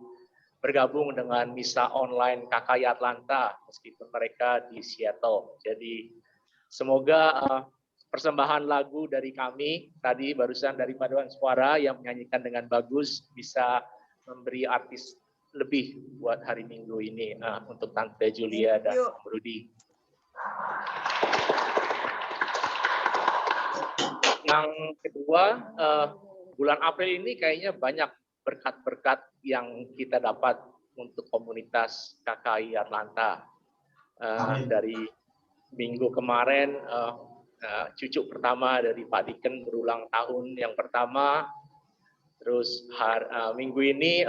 bergabung dengan misa online KKI Atlanta meskipun mereka di Seattle. Jadi semoga persembahan lagu dari kami tadi barusan dari paduan suara yang menyanyikan dengan bagus bisa memberi artis lebih buat hari Minggu ini untuk Tante Julia dan Om Rudi. Yang kedua, bulan April ini kayaknya banyak berkat-berkat yang kita dapat untuk komunitas KKI Atlanta. Dari minggu kemarin, cucu pertama dari Pak Diken berulang tahun yang pertama. Terus minggu ini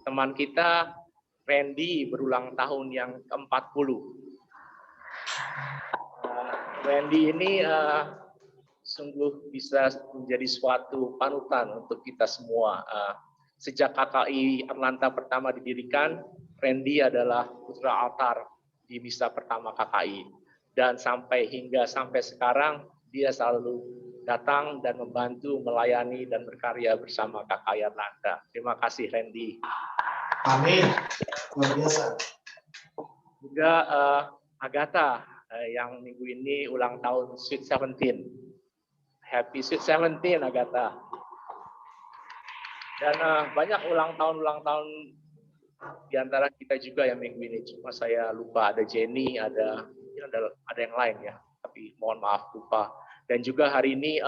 teman kita Randy berulang tahun yang ke-40. Randy ini sungguh bisa menjadi suatu panutan untuk kita semua. Sejak KKI Atlanta pertama didirikan, Randy adalah putra altar di misa pertama KKI. Dan sampai sekarang, dia selalu datang dan membantu, melayani, dan berkarya bersama KKI Atlanta. Terima kasih, Randy. Amin. Luar biasa. Juga Agatha, yang minggu ini ulang tahun Sweet 17. Happy Sweet 17, Agatha. Dan banyak ulang tahun di antara kita juga yang minggu ini. Cuma saya lupa, ada Jenny, ada yang lain ya. Tapi mohon maaf lupa. Dan juga hari ini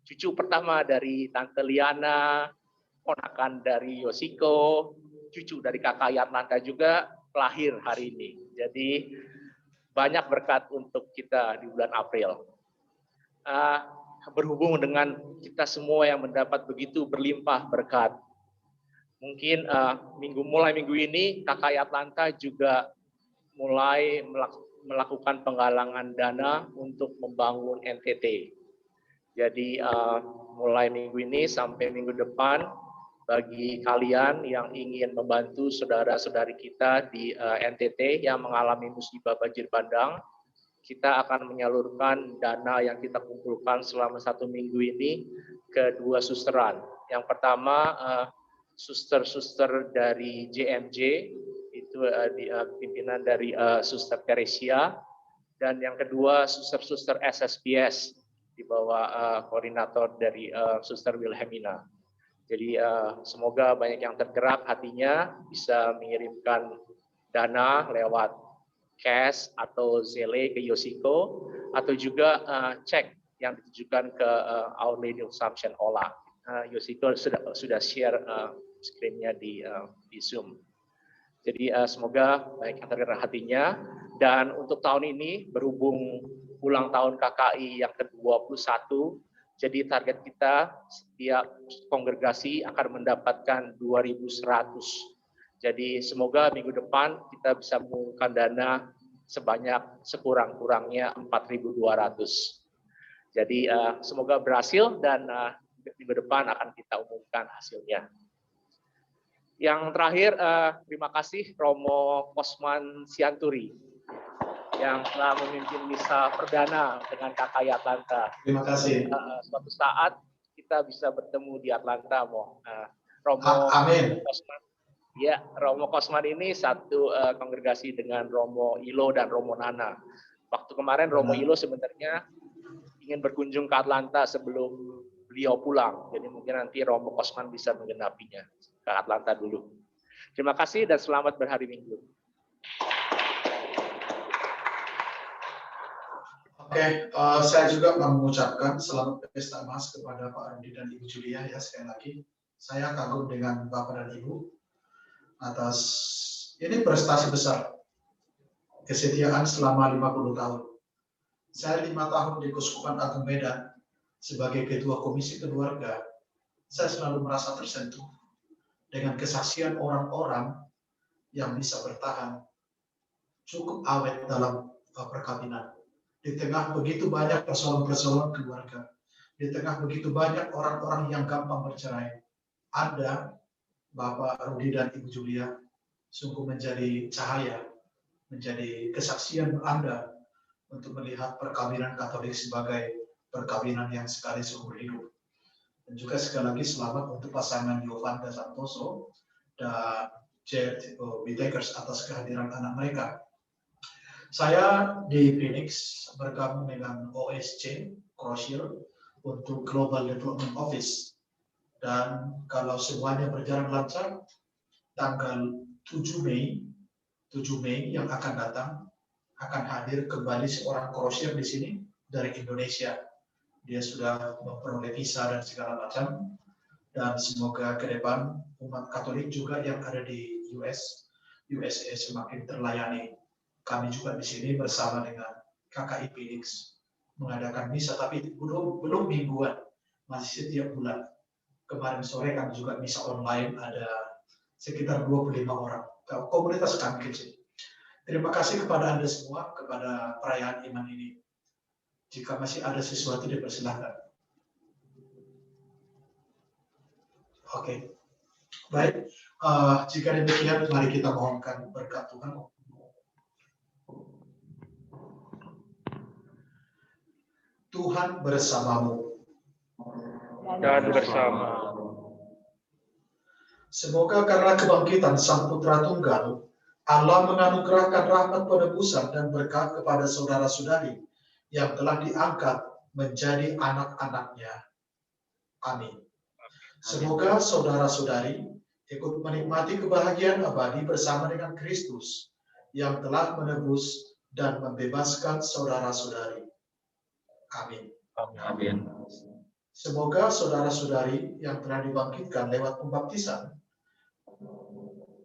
cucu pertama dari Tante Liana, ponakan dari Yoshiko, cucu dari kakak Yatlanta juga lahir hari ini. Jadi banyak berkat untuk kita di bulan April. Berhubung dengan kita semua yang mendapat begitu berlimpah berkat. Mungkin mulai minggu ini kakak Yatlanta juga mulai melakukan penggalangan dana untuk membangun NTT. Jadi mulai minggu ini sampai minggu depan, bagi kalian yang ingin membantu saudara-saudari kita di NTT yang mengalami musibah banjir bandang, kita akan menyalurkan dana yang kita kumpulkan selama 1 minggu ini ke 2 susteran. Yang pertama, suster-suster dari JMJ, itu pimpinan dari Suster Teresia, dan yang kedua suster-suster SSPS di bawah koordinator dari Suster Wilhelmina. Jadi semoga banyak yang tergerak hatinya bisa mengirimkan dana lewat cash atau Zelle ke Yoshiko, atau juga cek yang ditujukan ke Our Lady of Assumption Ola. Yoshiko sudah share screen-nya di Zoom. Jadi semoga baik yang tergerak hatinya. Dan untuk tahun ini berhubung ulang tahun KKI yang ke-21, jadi target kita setiap kongregasi akan mendapatkan 2.100. Jadi semoga minggu depan kita bisa mengumpulkan dana sebanyak sekurang-kurangnya 4.200. Jadi semoga berhasil dan minggu depan akan kita umumkan hasilnya. Yang terakhir, terima kasih Romo Kosman Sianturi yang telah memimpin misa perdana dengan kakak Atlanta. Terima kasih. Suatu saat kita bisa bertemu di Atlanta, Romo Amin. Kosman. Ya, Romo Kosman ini satu kongregasi dengan Romo Ilo dan Romo Nana. Waktu kemarin Romo Ilo sebenarnya ingin berkunjung ke Atlanta sebelum beliau pulang. Jadi mungkin nanti Romo Kosman bisa menggenapinya ke Atlanta dulu. Terima kasih dan selamat berhari Minggu. Oke, saya juga mengucapkan selamat pesta emas kepada Pak Rudi dan Ibu Julia ya sekali lagi. Saya kagum dengan Bapak dan Ibu atas ini prestasi besar, kesetiaan selama 50 tahun. Saya 5 tahun di Keuskupan Agung Medan sebagai Ketua Komisi Keluarga. Saya selalu merasa tersentuh dengan kesaksian orang-orang yang bisa bertahan cukup awet dalam perkawinan. Di tengah begitu banyak persoalan-persoalan keluarga, di tengah begitu banyak orang-orang yang gampang bercerai, Anda, Bapak Rudi dan Ibu Julia, sungguh menjadi cahaya, menjadi kesaksian Anda untuk melihat perkawinan Katolik sebagai perkawinan yang sekali seumur hidup. Dan juga sekali lagi selamat untuk pasangan Yovanda Santoso dan Jared Whitakers atas kehadiran anak mereka. Saya di Phoenix bergabung dengan OSC, Crosshill, untuk Global Development Office. Dan kalau semuanya berjalan lancar, tanggal 7 Mei yang akan datang, akan hadir kembali seorang Crosshill di sini dari Indonesia. Dia sudah memperoleh visa dan segala macam. Dan semoga ke depan umat Katolik juga yang ada di USA semakin terlayani. Kami juga di sini bersama dengan KKI Phoenix mengadakan misa, tapi belum mingguan, masih setiap bulan. Kemarin sore kami juga misa online, ada sekitar 25 orang. Komunitas kami kecil. Terima kasih kepada Anda semua, kepada perayaan iman ini. Jika masih ada sesuatu, dipersilakan. Oke, baik. Jika demikian, mari kita mohonkan berkat Tuhan. Tuhan bersamamu Dan bersama. Semoga karena kebangkitan Sang Putra Tunggal, Allah menganugerahkan rahmat penebusan dan berkat kepada saudara-saudari yang telah diangkat menjadi anak-anaknya. Amin. Semoga saudara-saudari ikut menikmati kebahagiaan abadi bersama dengan Kristus yang telah menebus dan membebaskan saudara-saudari. Amin. Amin. Semoga saudara-saudari yang telah dibangkitkan lewat pembaptisan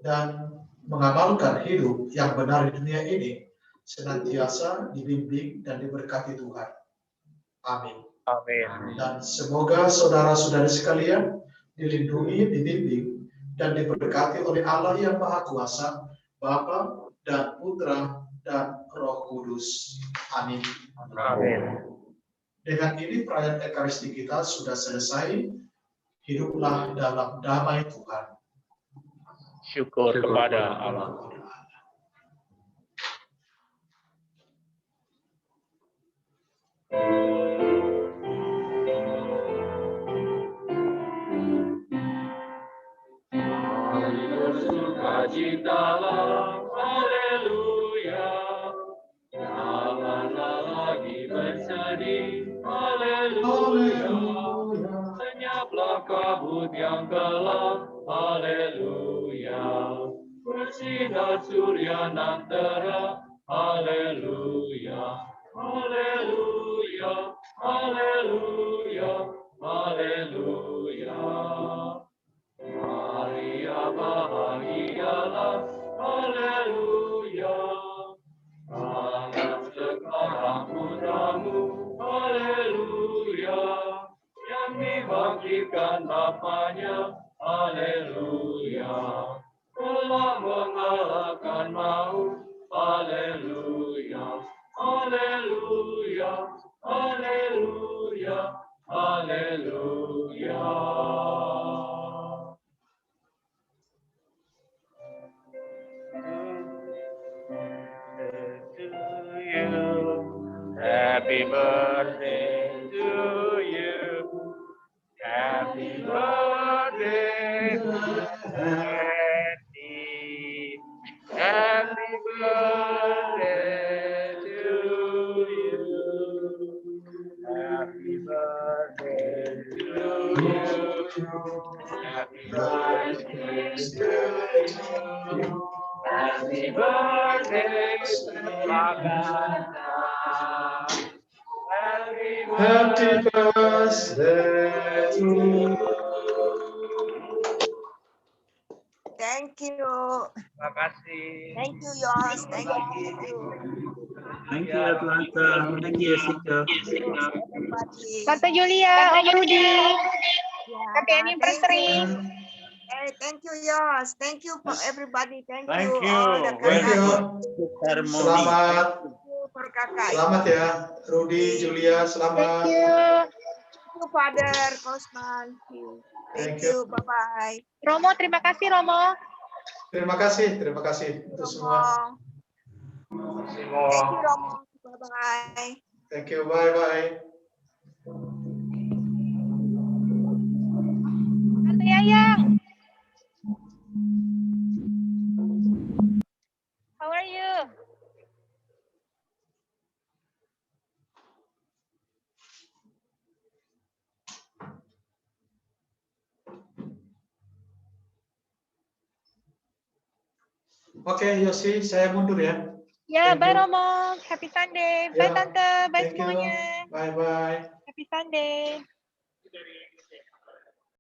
dan mengamalkan hidup yang benar di dunia ini senantiasa dibimbing dan diberkati Tuhan. Amin. Amin. Dan semoga saudara-saudari sekalian dilindungi, dibimbing, dan diberkati oleh Allah yang Maha Kuasa, Bapa dan Putra dan Roh Kudus. Amin. Amin. Dengan ini perayaan Ekaristi kita sudah selesai. Hiduplah dalam damai Tuhan. Syukur kepada Allah. Sukacitalah, haleluya. Janganlah lagi bersedih, haleluya. Senyaplah kabut yang gelap, haleluya. Bersinar surya nan terang, haleluya. Haleluya, haleluya, haleluya. Maria bahagialah, haleluya. Anak sekarang putramu, haleluya. Yang dibangkitkan Bapanya, haleluya. Telah mengalahkan maut, haleluya. Haleluya, haleluya, haleluya. Happy birthday to you. Happy birthday, Andy. Happy birthday to you. Happy birthday to you. Happy birthday to you. Happy birthday, Baganda. Happy birthday to you. Thank you. Terima kasih. Thank you, Yos. Thank you. Thank you, Atlanta. Thank you, Jessica. Everybody. Tante Julia, Om Rudi. Yeah, Happy anniversary. Hey, thank you, Yos. Thank you for everybody. Thank Thank you. you. All the Thank you. Harmoni. Selamat. for kakak. Selamat ya, Rudi, Julia, selamat. Thank you. Thank you, Father Kosman. Thank you. Bye-bye. Romo, terima kasih Romo. Terima kasih untuk semua. Thank you, Romo. Bye-bye. Thank you, bye-bye. Tante Yayang. How are you? Oke, Yosi, saya mundur ya. Ya, Thank bye you. Romo. Happy Sunday. Bye Ya, Tante. Bye Thank you. semuanya. Bye-bye. Happy Sunday.